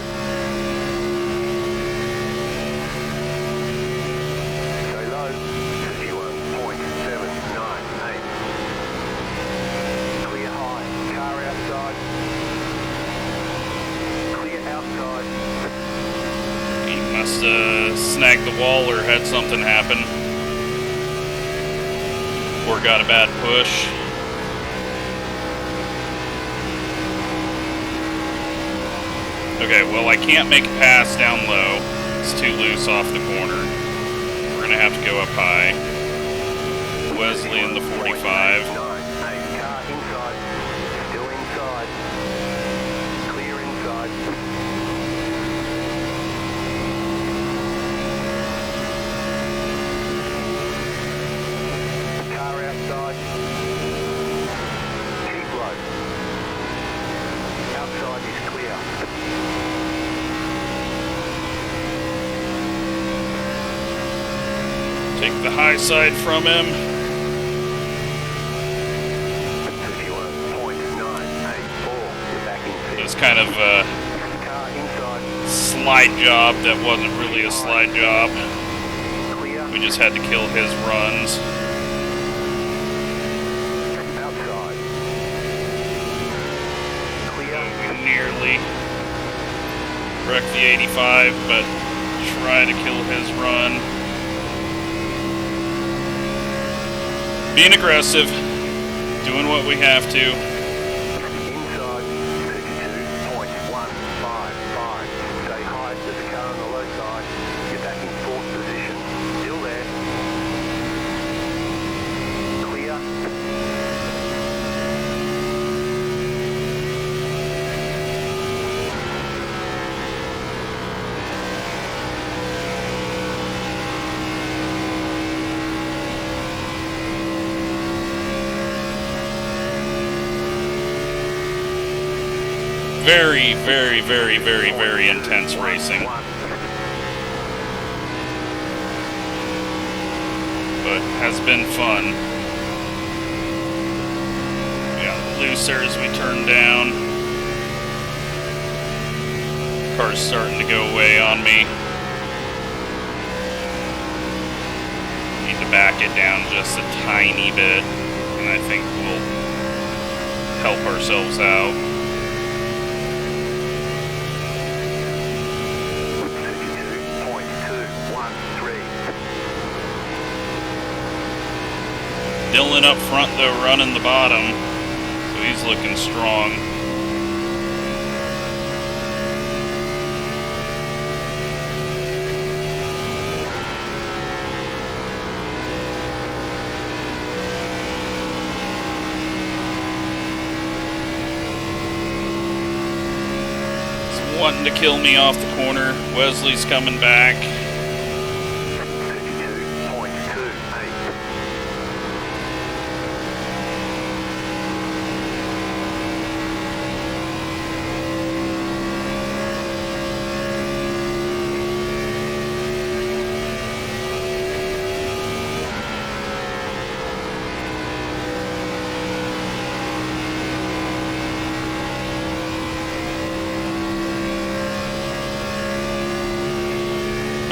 Stay low. 51.798. Clear high. Car outside. Clear outside. He must have snagged the wall or had something happen. Or got a bad push. Okay, well I can't make a pass down low. It's too loose off the corner. We're gonna have to go up high. Wesley in the 45. 9, 8, car inside. Still inside. Clear inside. Car outside. Keep low. Outside is clear. Take the high side from him. 51.984. You're back in It was fifth. kind of a Car inside. slide job that wasn't really a slide job. Clear. We just had to kill his runs. Outside. Clear. We nearly wrecked the 85, but try to kill his run. Being aggressive, doing what we have to. Inside. 32.155. Stay high. There's a car on the low side. You're back in fourth position. Still there. Clear. Very, very, very, very, very intense racing. But has been fun. We got looser as we turn down. Car's starting to go away on me. Need to back it down just a tiny bit, and I think we'll help ourselves out. 32.213. Dylan up front though, running the bottom, so he's looking strong. Wanting to kill me off the corner. Wesley's coming back. 32.28.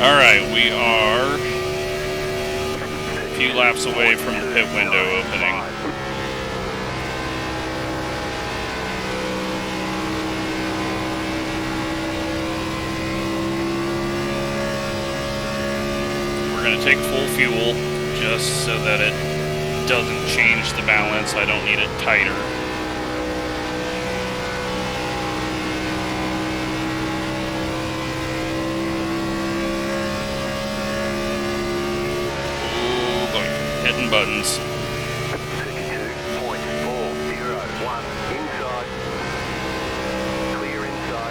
Alright, we are a few laps away from the pit window opening. We're going to take full fuel just so that it doesn't change the balance. I don't need it tighter. Buttons. 32.401 inside. Clear inside.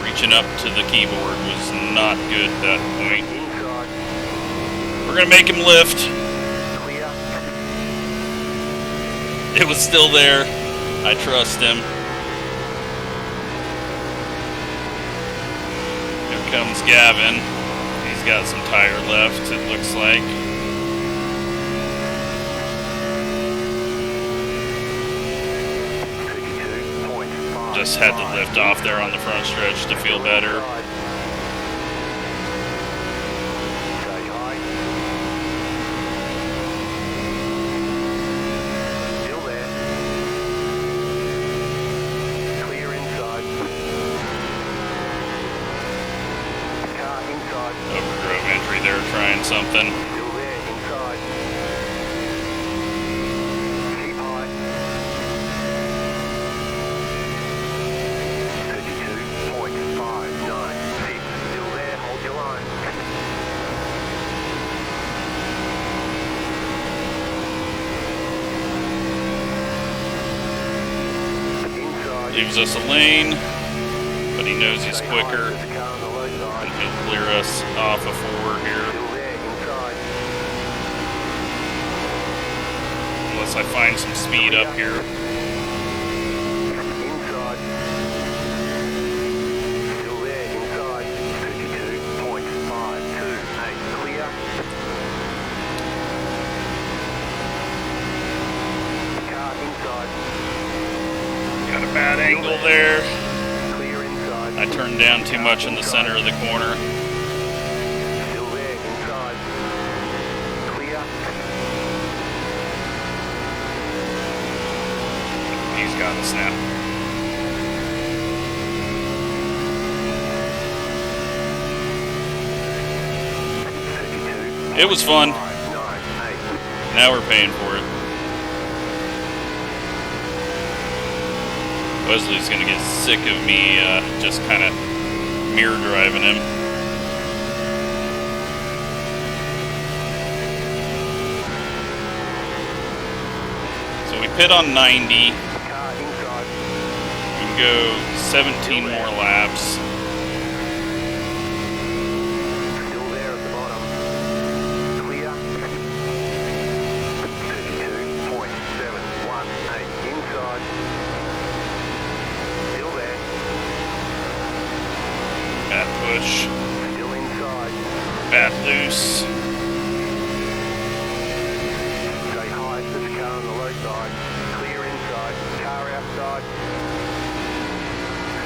Reaching up to the keyboard was not good at that point. Inside. We're gonna make him lift. Clear. It was still there. I trust him. Here comes Gavin. He's got some tire left, it looks like. Just had to lift off there on the front stretch to feel better. Stay high. Still there. Clear inside. Car inside. Overdrove entry there, trying something. Still there inside. Keep high. 32.596. Still there, hold your line. Inside. Leaves us a lane, but he knows he's Stay high, quicker, there's a car on the low side. and he'll clear us off a 4 here. Still there inside. Unless I find some speed up here. Inside. Still there inside. 32.528. Clear. Car inside. Got a bad angle there. Clear inside. I turned down too much in the center of the corner. Still there inside. Clear. He's got us now. It was fun. 598. Now we're paying for it. Wesley's gonna get sick of me just kind of mirror driving him. So we pit on 90. Car inside. We can go 17 more laps. Still there at the bottom. Clear. 32.718 inside. Still there. Bad push. Still inside. Bad loose. Stay high, there's a car on the low side. Clear inside. Car outside.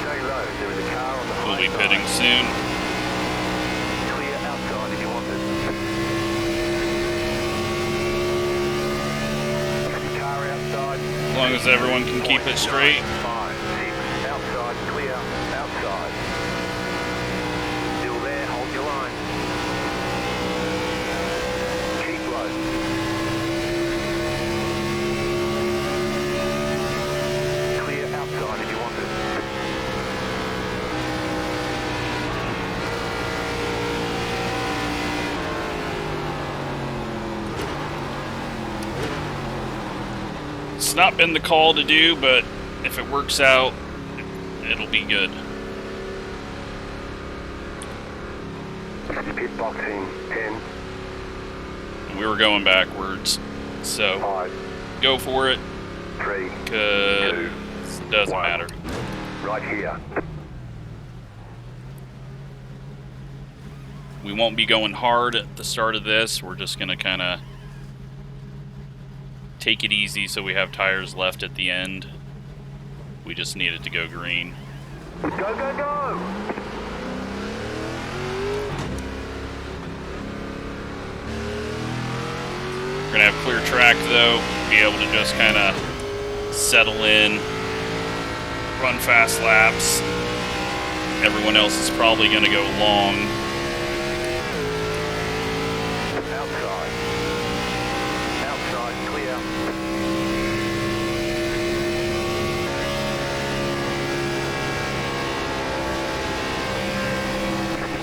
Stay low, there is a car on the high We'll be side. pitting soon. Clear outside if you want it. Car outside. long as everyone can keep it straight. 5, 6, outside, clear, outside. Still there, hold your line. Keep low. Clear outside if you want it. It's not been the call to do, but if it works out, it'll be good. Pit boxing, 10. We were going backwards, so 5, go for it, 3, because it doesn't 1. matter. Right here. We won't be going hard at the start of this. We're just going to kind of take it easy so we have tires left at the end. We just need it to go green. Go, go, go! We're going to have clear track though, be able to just kind of settle in, run fast laps. Everyone else is probably going to go long. Outside. Outside, clear.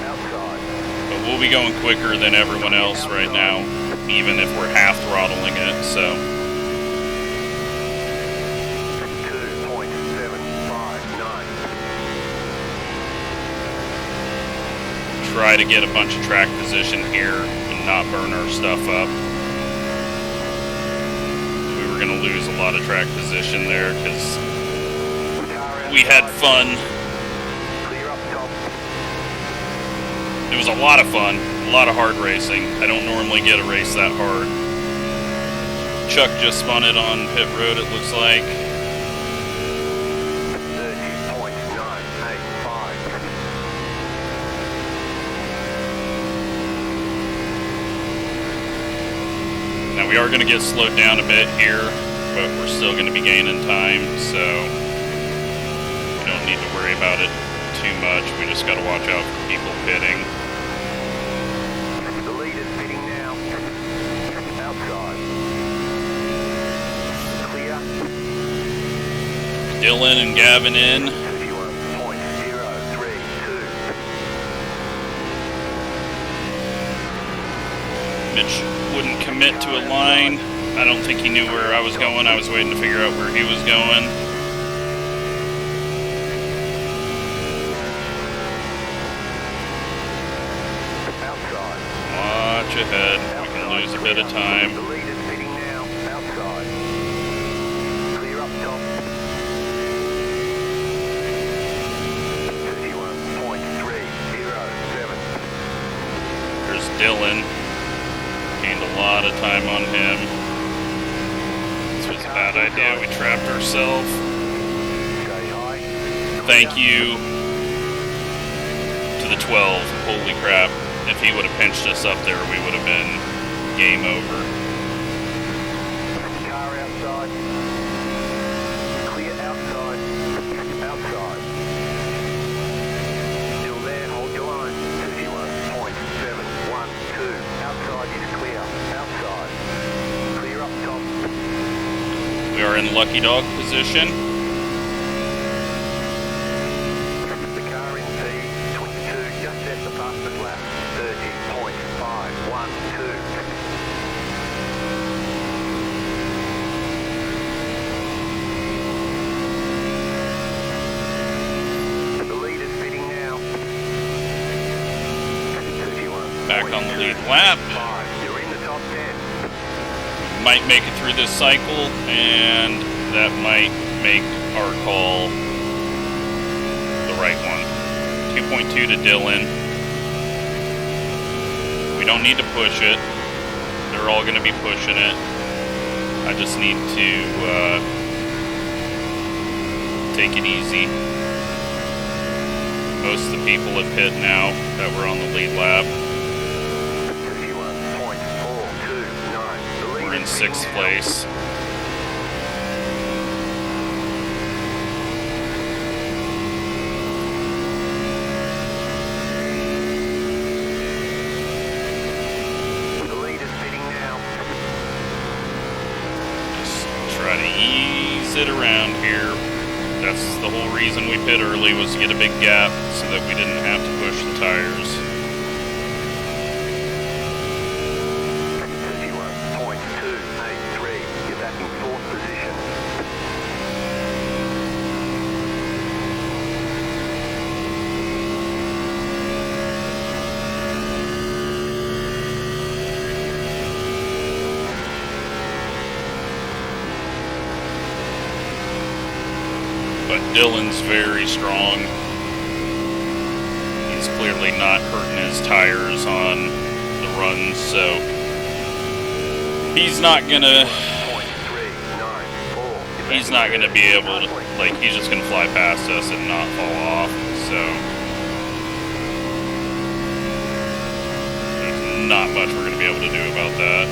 Outside. But we'll be going quicker than everyone else right now, even if we're half throttling it, so. 2.759. Try to get a bunch of track position here and not burn our stuff up. We were going to lose a lot of track position there because we had fun. Clear up top. It was a lot of fun, a lot of hard racing. I don't normally get a race that hard. Chuck just spun it on pit road, it looks like. 30.985. Now we are going to get slowed down a bit here, but we're still going to be gaining time, so we don't need to worry about it too much. We just got to watch out for people pitting. The lead is pitting now. Outside. Clear. Dylan and Gavin in. 51.032. Mitch wouldn't commit to a line. I don't think he knew where I was going. I was waiting to figure out where he was going. Outside. Watch ahead. We can lose a bit of time. The lead is pitting now. Outside. Clear up top. 51.307. There's Dylan. Gained a lot of time on him. This was a bad idea. We trapped ourselves. Stay high. Thank you to the 12. Holy crap. If he would have pinched us up there, we would have been game over. Car outside. Clear outside. Outside. Still there, hold your line. 51.712. Outside is clear. Outside. Clear up top. We are in lucky dog position. The car in P22 just set the fastest lap. 30.512. The lead is pitting now. Back on the lead lap. 5. You're in the top 10. Might make it through this cycle, and that might make our call the right one. 2.2 to Dylan. We don't need to push it. They're all going to be pushing it. I just need to take it easy. Most of the people have hit now that were on the lead lap. 51.429. We're in 6th place. ease it around here. That's the whole reason we pit early, was to get a big gap so that we didn't have to push the tires. 31.283. You're back in fourth position. But Dylan's very strong. He's clearly not hurting his tires on the runs, so he's not gonna be able to, like, he's just gonna fly past us and not fall off, so there's not much we're gonna be able to do about that.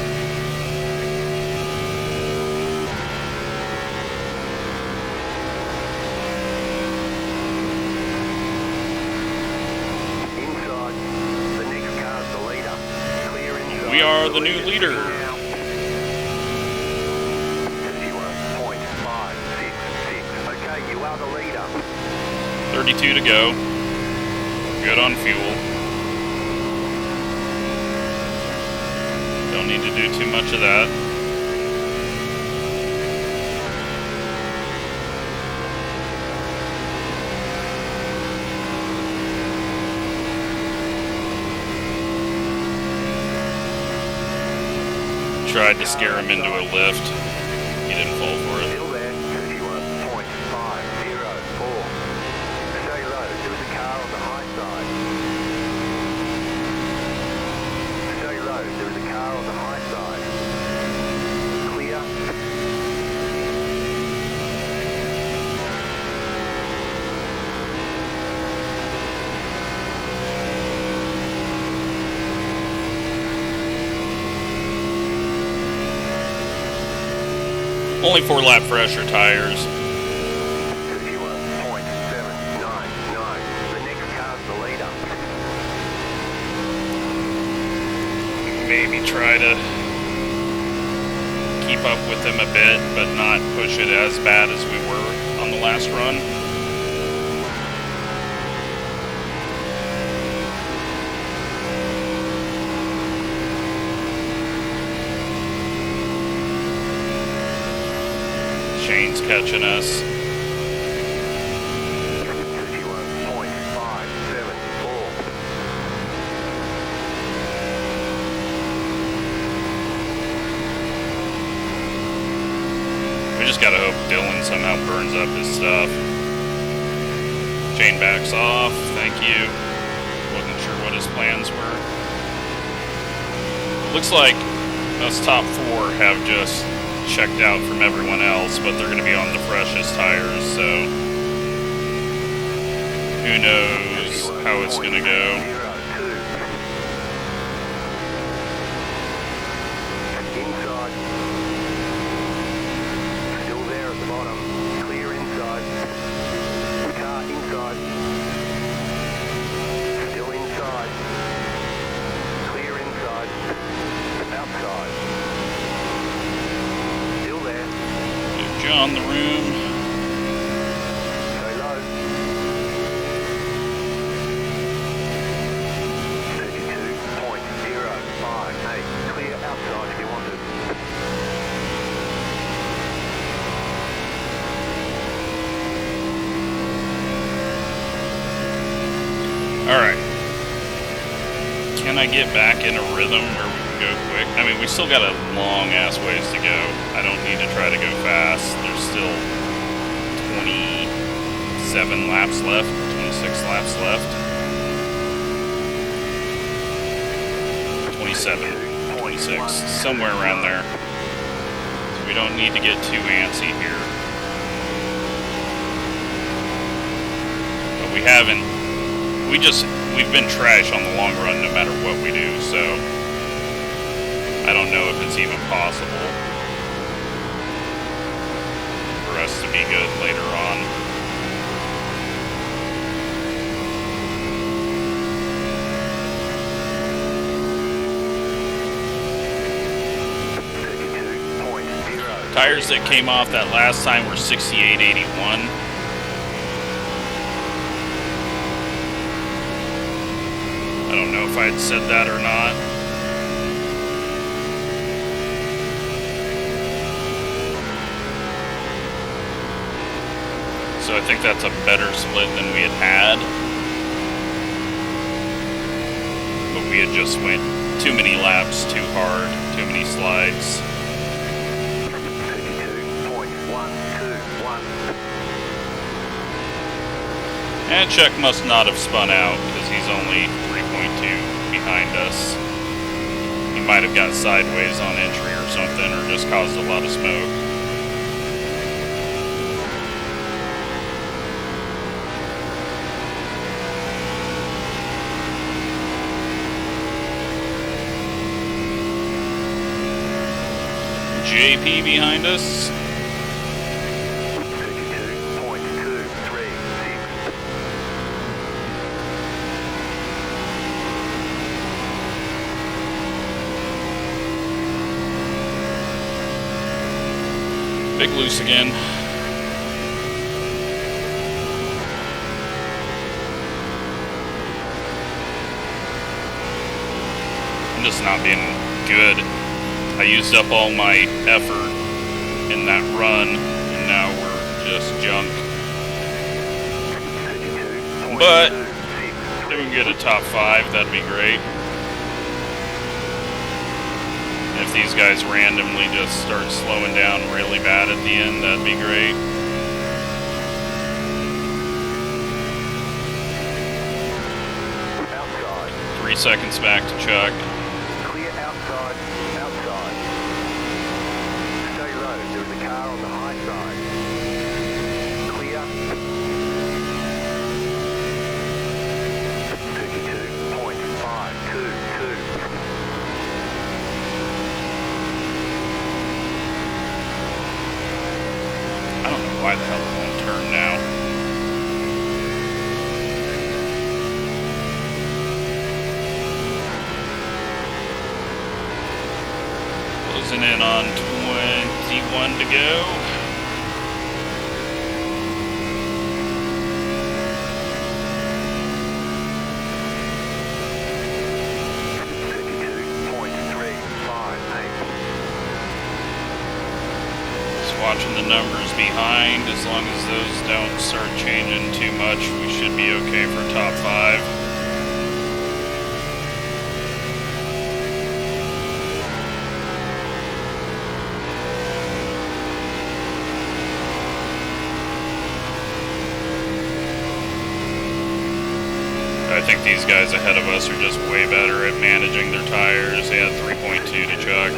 We are the new leader. 51.566. Okay, you are the leader. 32 to go. Good on fuel. Don't need to do too much of that. Tried to scare him into a lift. He didn't fall for it. Still there, 51.504. Stay low, there was a car on the high side. Stay low, there was a car on the high side. Clear. Only 4-lap fresher tires. 51.799. The next car's the leader. Maybe try to keep up with them a bit, but not push it as bad as we were on the last run. Shane's catching us. 51.574. We just gotta hope Dylan somehow burns up his stuff. Shane backs off. Thank you. Wasn't sure what his plans were. Looks like us top 4 have just checked out from everyone else, but they're going to be on the freshest tires, so who knows how it's going to go. Inside. Still there at the bottom. Clear inside. Car inside. Still inside. Clear inside. Outside. John the room. Stay low. 32.058. Clear outside if you want to. Alright. Can I get back in a rhythm where we can go quick? I mean, we still got a long-ass ways to go. I don't need to try to go fast. There's still 27 laps left, 26 laps left. 27, 26, somewhere around there. So we don't need to get too antsy here. But we haven't, we've been trash on the long run no matter what we do, so I don't know if it's even possible for us to be good later on. Tires that came off that last time were 68.81. I don't know if I had said that or not. So I think that's a better split than we had. But we had just went too many laps, too hard, too many slides. 32.121. And Chuck must not have spun out because he's only 3.2 behind us. He might have got sideways on entry or something, or just caused a lot of smoke. JP behind us. 32.236. Big loose again. I'm just not being good. I used up all my effort in that run, and now we're just junk. But if we can get a top 5, that'd be great. If these guys randomly just start slowing down really bad at the end, that'd be great. Outside. 3 seconds back to Chuck. Clear outside. Outside. Stay low. There's a car on the high side. Clear. 32.522. I don't know why the hell it won't turn now. Closing in on 21 to go. Watching the numbers behind, as long as those don't start changing too much, we should be okay for top 5. I think these guys ahead of us are just way better at managing their tires. They had 3.2 to Chuck.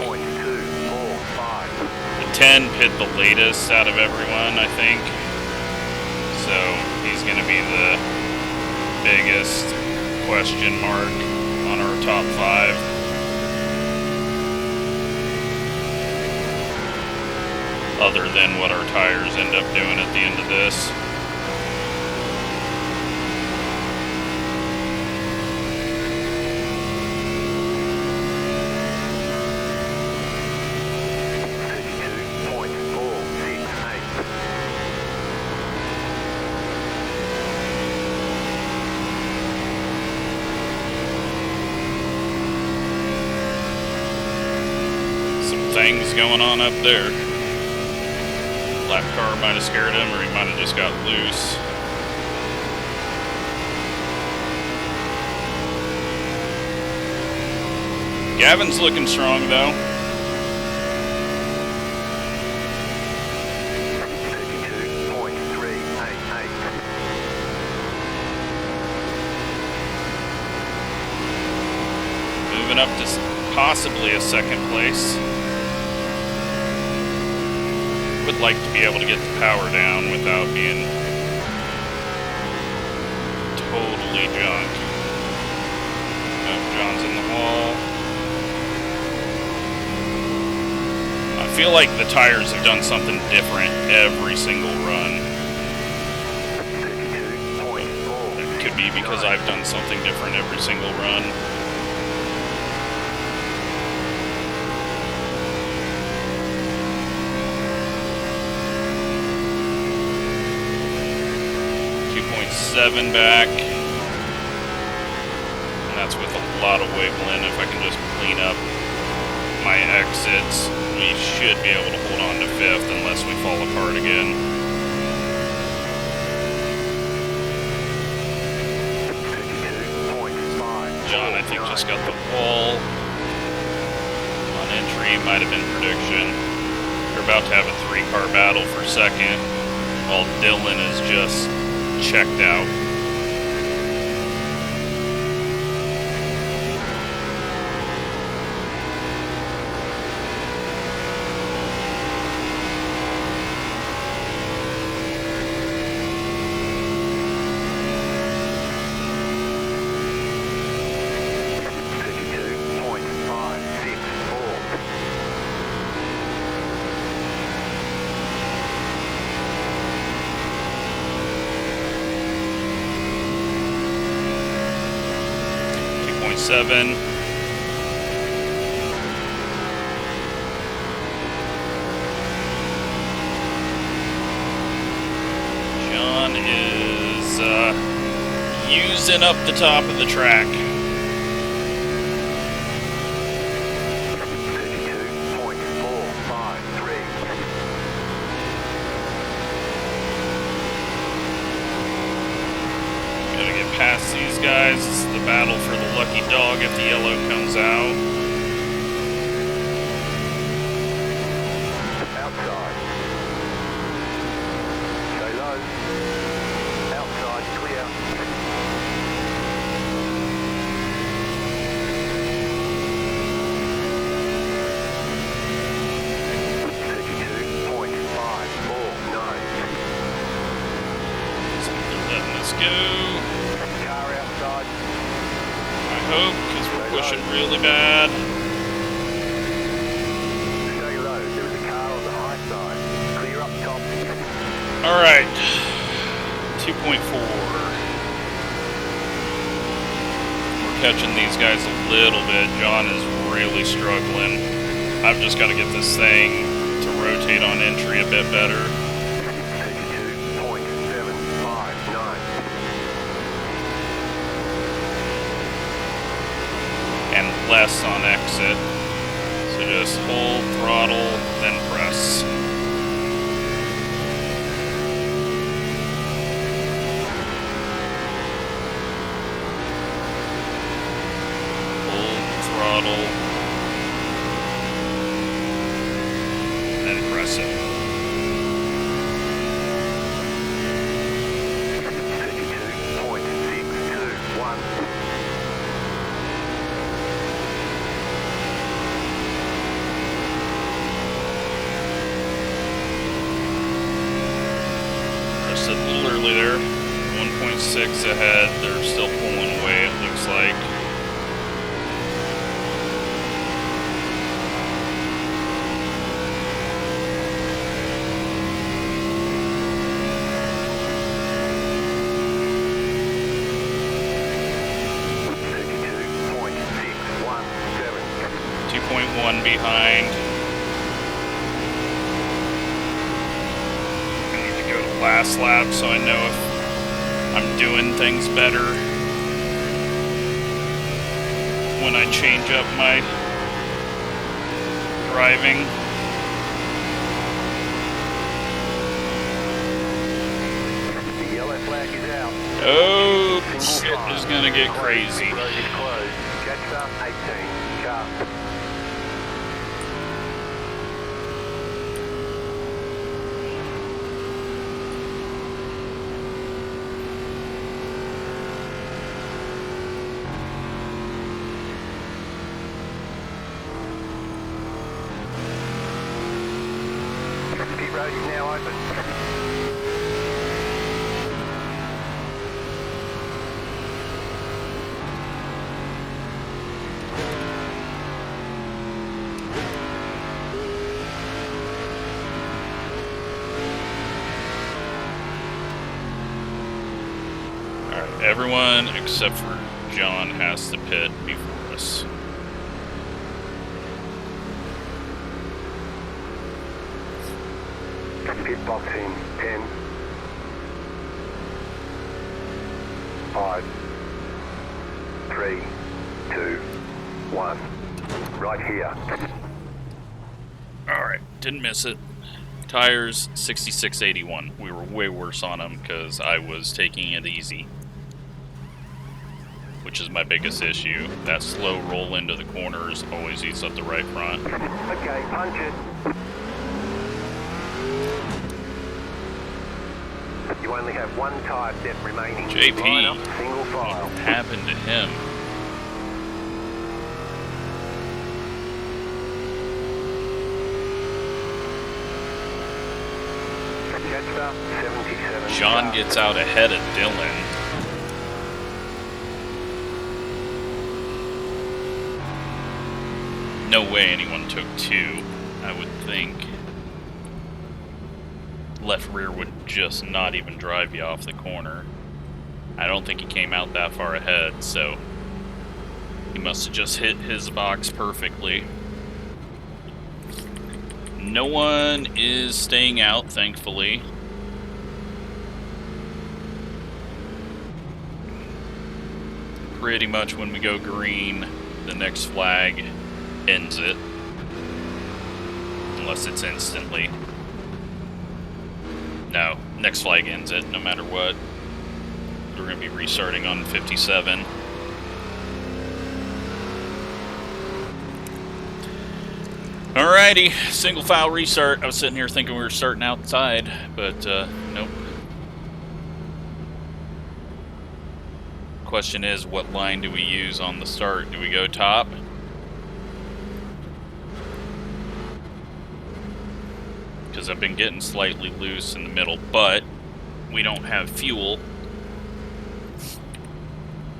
10 pit the latest out of everyone, I think. So he's going to be the biggest question mark on our top 5. Other than what our tires end up doing at the end of this. Things going on up there. Lap car might have scared him, or he might have just got loose. Gavin's looking strong though. Moving up to possibly a second place. Would like to be able to get the power down without being totally junk. Oh, John's in the wall. I feel like the tires have done something different every single run. It could be because I've done something different every single run. 2.7 back. And that's with a lot of wiggling. If I can just clean up my exits, we should be able to hold on to 5th unless we fall apart again. John, I think, just got the wall on entry. Might have been prediction. They're about to have a 3-car battle for 2nd, while Dylan is just checked out. John is using up the top of the track. 32.453. Gotta get past these guys. This is the battle for the lucky dog if the yellow comes out. Outside. Stay low. Outside, clear. 32.549. Letting us go. Car outside. I hope, because we're pushing really bad. Stay low. There is a car on the high side. Clear up top. Alright. 2.4. We're catching these guys a little bit. John is really struggling. I've just got to get this thing to rotate on entry a bit better. 32.759. And less on exit. So just hold, throttle, then press. Hold, throttle, then press it. 32.621. Pressed it a little early there. 1.6 ahead. They're still pulling away, it looks like. Behind. I need to go to last lap so I know if I'm doing things better when I change up my driving. The yellow flag is out. Oh, shit is gonna get crazy. Road is closed. Gen4 18. Car. Pit road is now open. Alright, everyone except for John has to pit before us. Pit box in 10. 5, 3, 2, 1. Right here. Alright, didn't miss it. Tires, 6681. We were way worse on them because I was taking it easy. Which is my biggest issue. That slow roll into the corners always eats up the right front. Okay, punch it. You only have one tire depth remaining. JP, Line up, single file. what happened to him? Jetstar 77. John gets out ahead of Dylan. No way anyone took 2, I would think. Left rear would just not even drive you off the corner. I don't think he came out that far ahead, so he must have just hit his box perfectly. No one is staying out, thankfully. Pretty much when we go green, the next flag ends it. Unless it's instantly. No, next flag ends it, no matter what. We're going to be restarting on 57. Alrighty, single file restart. I was sitting here thinking we were starting outside, but nope. Question is, what line do we use on the start? Do we go top? Because I've been getting slightly loose in the middle, but we don't have fuel.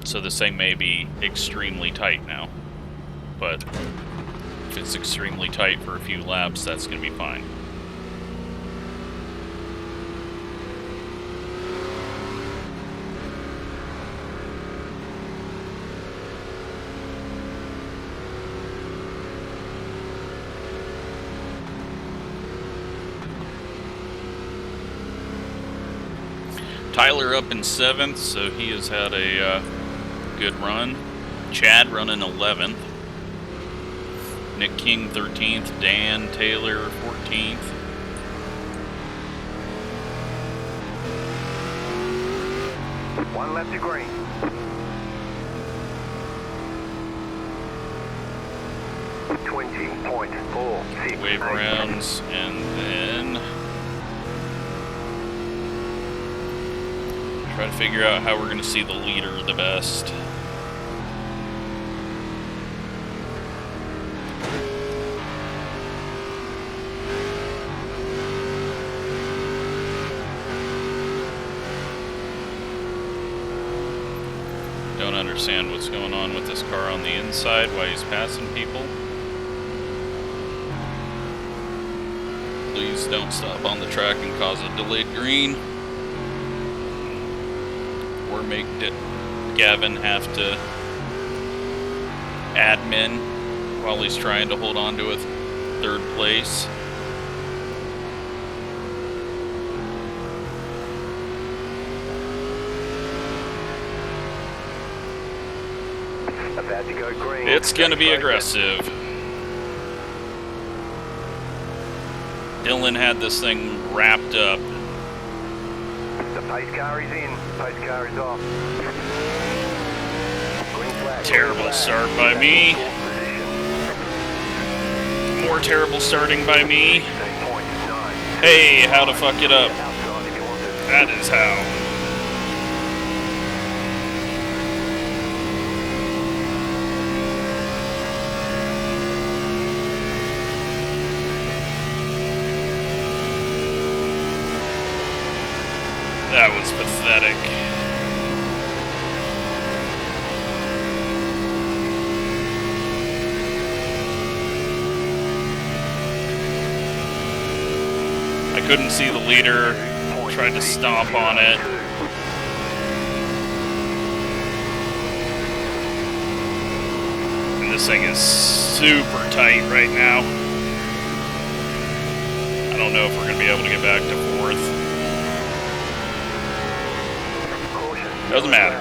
So this thing may be extremely tight now. But if it's extremely tight for a few laps, that's going to be fine. Tyler up in 7th, so he has had a good run. Chad running 11th. Nick King 13th. Dan Taylor 14th. One left to green. .4. Wave rounds, and then try to figure out how we're going to see the leader the best. Don't understand what's going on with this car on the inside, why he's passing people. Please don't stop on the track and cause a delayed green. Or make Gavin have to admin while he's trying to hold on to a 3rd place. About to go green. It's going to be aggressive. Dylan had this thing wrapped up. The pace car is in. Pace car is off. Green flag. Terrible start by me. More terrible starting by me. Hey, how to fuck it up. That is how. That was pathetic. I couldn't see the leader, tried to stomp on it. And this thing is super tight right now. I don't know if we're going to be able to get back to 4th. Doesn't matter.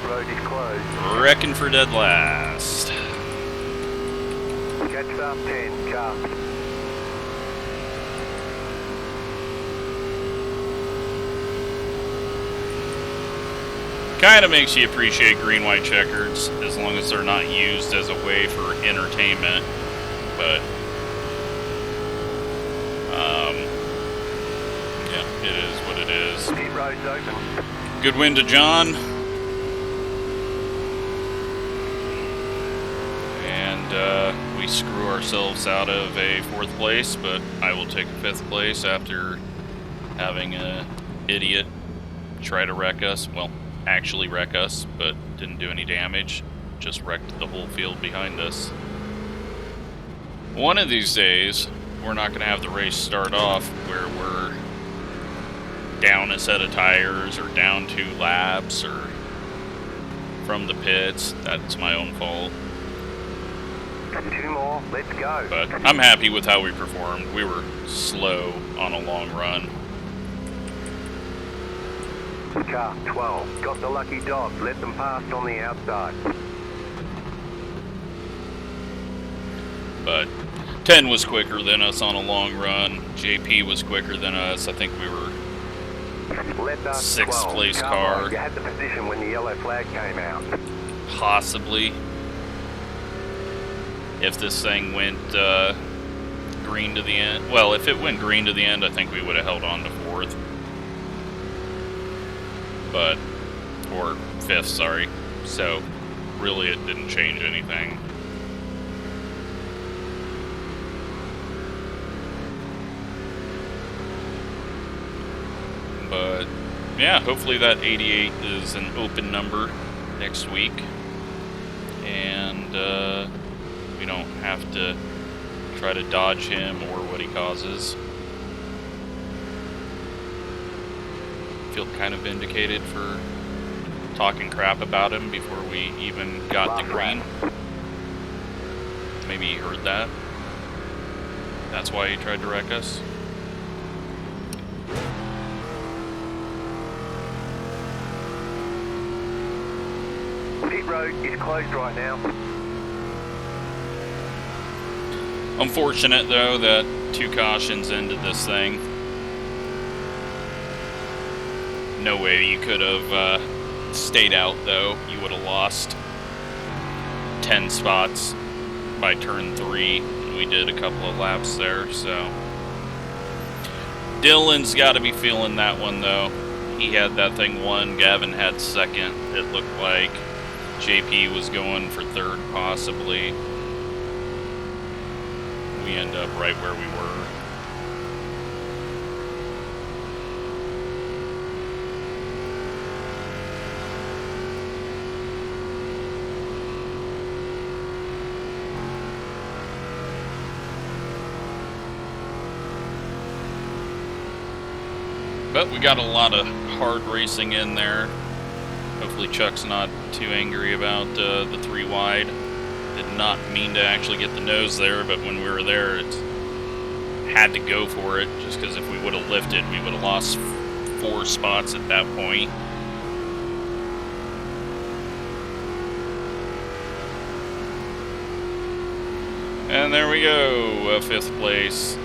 road is closed. Wrecking for dead last. Catch up 10, car. Kind of makes you appreciate green-white checkers, as long as they're not used as a way for entertainment. But, yeah, it is what it is. Pit road's open. Good win to John. And we screw ourselves out of a 4th place, but I will take a 5th place after having an idiot try to wreck us. Well, actually wreck us, but didn't do any damage. Just wrecked the whole field behind us. One of these days, we're not going to have the race start off where we're down a set of tires or down 2 laps or from the pits. That's my own fault. 2 more, let's go. But I'm happy with how we performed. We were slow on a long run. Car 12, got the lucky dog, let them pass on the outside. But 10 was quicker than us on a long run. JP was quicker than us. I think we were 6th place car. You had the position when the yellow flag came out. Possibly. If this thing went green to the end. Well, if it went green to the end, I think we would have held on to 4th. But, or 5th, sorry. So, really it didn't change anything. But, yeah, hopefully that 88 is an open number next week. And, we don't have to try to dodge him or what he causes. Feel kind of vindicated for talking crap about him before we even got the green. Maybe he heard that. That's why he tried to wreck us. Pit road is closed right now. Unfortunate though that 2 cautions ended this thing. No way you could have stayed out though. You would have lost 10 spots by turn 3. We did a couple of laps there, so. Dylan's got to be feeling that one though. He had that thing won. Gavin had 2nd. It looked like JP was going for 3rd possibly. We end up right where we were. But we got a lot of hard racing in there. Hopefully Chuck's not too angry about the 3 wide. Did not mean to actually get the nose there, but when we were there, it had to go for it, just because if we would have lifted, we would have lost 4 spots at that point. And there we go, 5th place.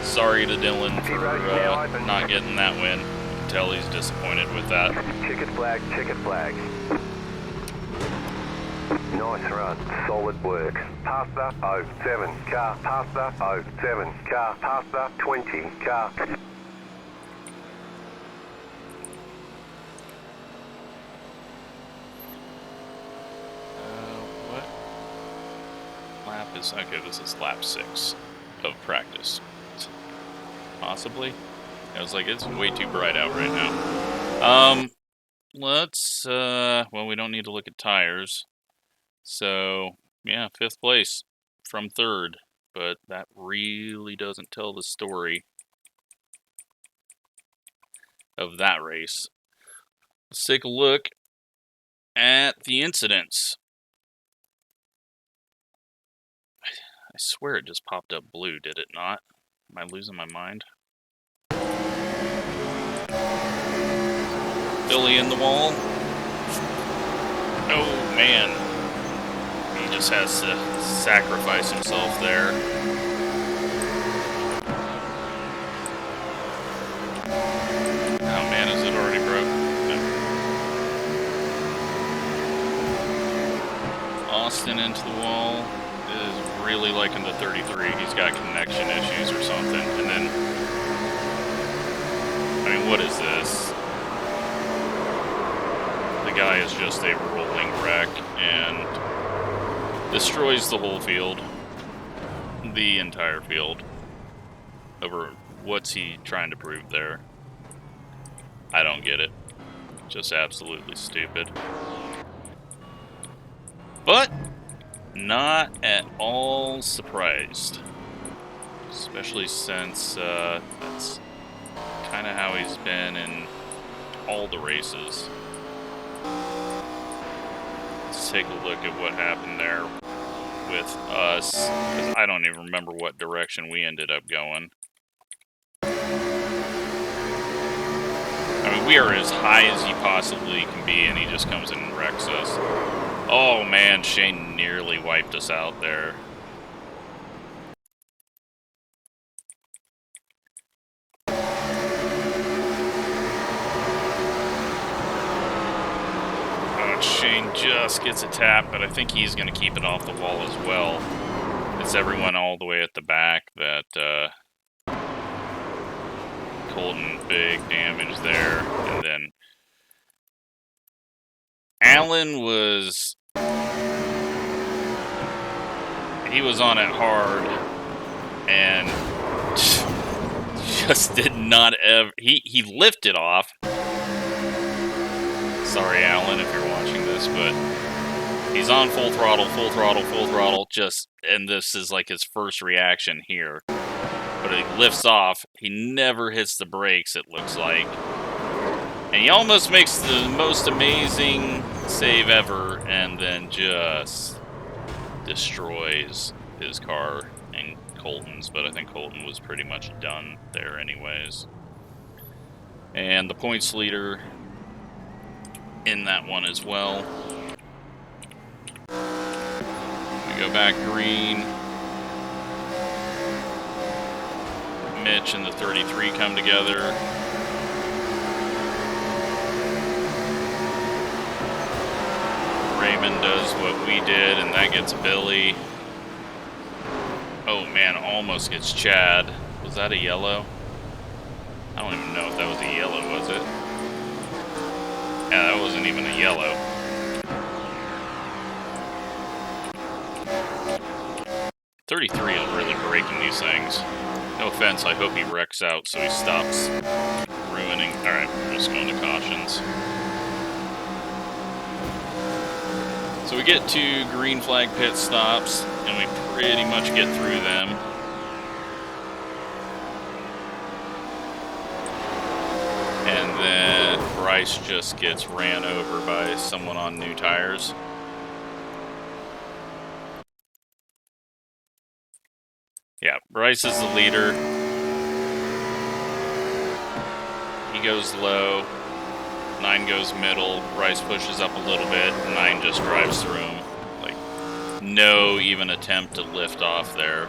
Sorry to Dylan for not getting that win. You can tell he's disappointed with that. Checkered flag, checkered flag. Nice run, solid work. Past the 07 car, past the 07 car, past the 20 car. What? Lap is, okay, this is lap 6 of practice. Possibly. I was like, it's way too bright out right now. Let's, well, we don't need to look at tires. So, yeah, 5th place from 3rd, but that really doesn't tell the story of that race. Let's take a look at the incidents. I swear it just popped up blue, did it not? Am I losing my mind? Billy in the wall. Oh, man. He just has to sacrifice himself there. Oh, man, is it already broke? No. Austin into the wall. Is really liking the 33. He's got connection issues or something. And then, I mean, what is this? The guy is just a rolling wreck and destroys the whole field. The entire field. Over what's he trying to prove there? I don't get it. Just absolutely stupid. But not at all surprised. Especially since that's kind of how he's been in all the races. Let's take a look at what happened there with us, because I don't even remember what direction we ended up going. I mean, we are as high as he possibly can be, and he just comes in and wrecks us. Oh man, Shane nearly wiped us out there. Shane just gets a tap, but I think he's going to keep it off the wall as well. It's everyone all the way at the back that Colton, big damage there. And then Alan was... he was on it hard and just did not ever... He lifted off. Sorry, Alan, if you're watching this, but he's on full throttle, just, and this is like his first reaction here. But he lifts off, he never hits the brakes, it looks like. And he almost makes the most amazing save ever, and then just destroys his car and Colton's, but I think Colton was pretty much done there anyways. And the points leader in that one as well. We go back green. Mitch and the 33 come together. Raymond does what we did, and that gets Billy. Oh man, almost gets Chad. Was that a yellow? I don't even know if that was a yellow, was it? Yeah, that wasn't even a yellow. .33 is really breaking these things. No offense, I hope he wrecks out so he stops ruining. Alright, we're just going to cautions. So we get to green flag pit stops, and we pretty much get through them. And then Bryce just gets ran over by someone on new tires. Yeah, Bryce is the leader. He goes low. 9 goes middle. Bryce pushes up a little bit. 9 just drives through him. Like, no even attempt to lift off there.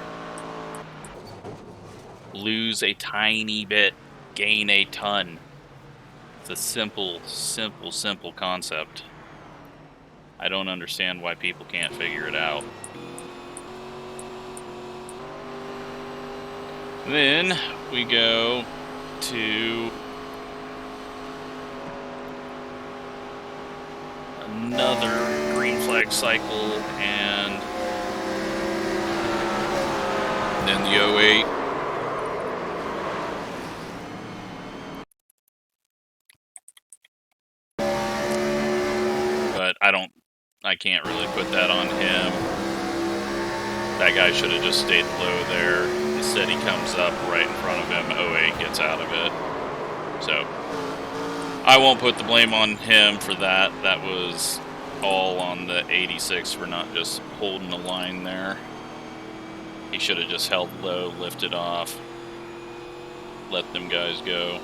Lose a tiny bit, gain a ton. It's a simple concept. I don't understand why people can't figure it out. Then we go to another green flag cycle, and then the 08. But I can't really put that on him. That guy should have just stayed low there. Instead, he comes up right in front of him. 08 gets out of it. So, I won't put the blame on him for that. That was all on the 86 for not just holding the line there. He should have just held low, lifted off, let them guys go.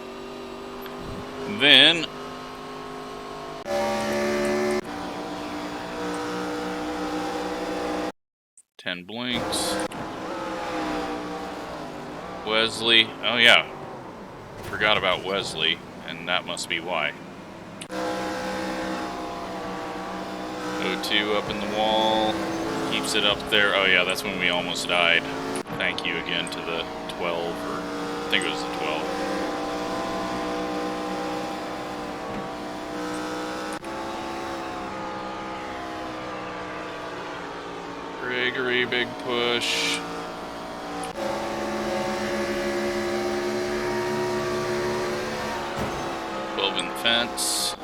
Then 10 blinks. Wesley. Oh yeah. Forgot about Wesley, and that must be why. O2 up in the wall. Keeps it up there. Oh yeah, that's when we almost died. Thank you again to the 12, or I think it was the 12. Gregory, big push. In the fence.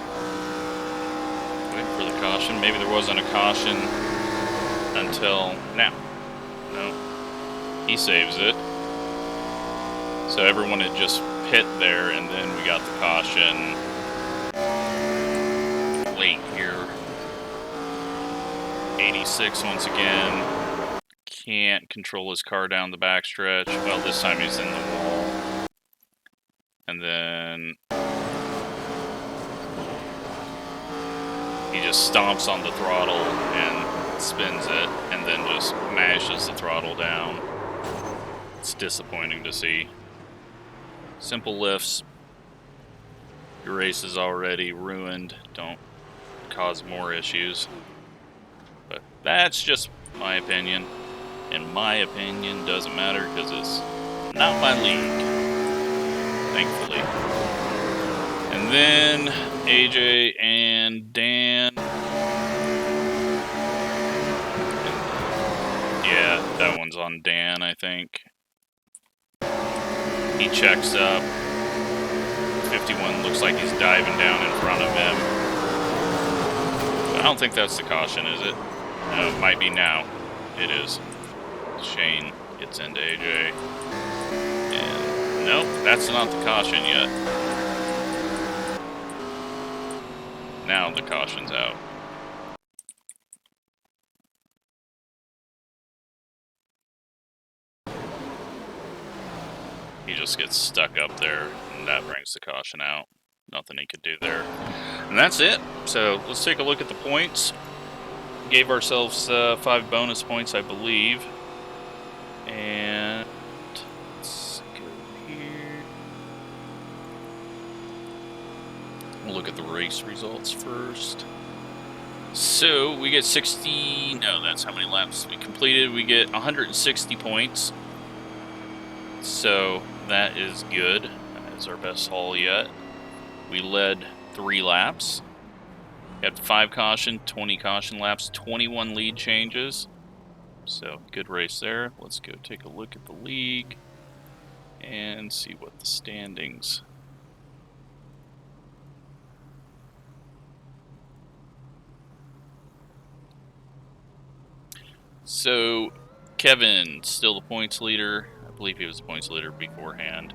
Waiting for the caution. Maybe there wasn't a caution until now. No. He saves it. So everyone had just hit there, and then we got the caution late here. 86 once again. Can't control his car down the backstretch. Well, this time he's in the wall. And then he just stomps on the throttle and spins it, and then just mashes the throttle down. It's disappointing to see. Simple lifts. Your race is already ruined. Don't cause more issues. But that's just my opinion. And my opinion doesn't matter because it's not my league. Thankfully. And then AJ and Dan. Yeah, that one's on Dan, I think. He checks up. 51 looks like he's diving down in front of him. But I don't think that's the caution, is it? No, it might be now. It is. Shane gets into AJ. And nope, that's not the caution yet. Now the caution's out. He just gets stuck up there, and that brings the caution out. Nothing he could do there. And that's it. So let's take a look at the points. Gave ourselves 5 bonus points, I believe. And let's go here. We'll look at the race results first. So we get 60, no, that's how many laps we completed. We get 160 points. So that is good. That is our best haul yet. We led 3 laps. Had 5 caution, 20 caution laps, 21 lead changes. So good race there. Let's go take a look at the league and see what the standings. So Kevin, still the points leader. I believe he was the points leader beforehand.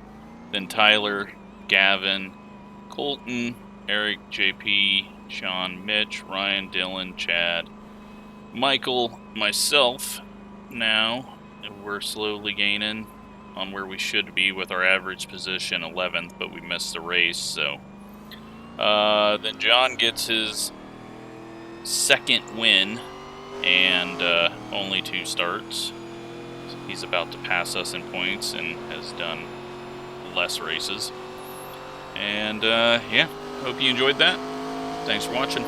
Then Tyler, Gavin, Colton, Eric, JP, Sean, Mitch, Ryan, Dylan, Chad, Michael, myself. Now we're slowly gaining on where we should be with our average position 11th, but we missed the race. So then John gets his 2nd win and only 2 starts. He's about to pass us in points and has done less races. And yeah, hope you enjoyed that. Thanks for watching.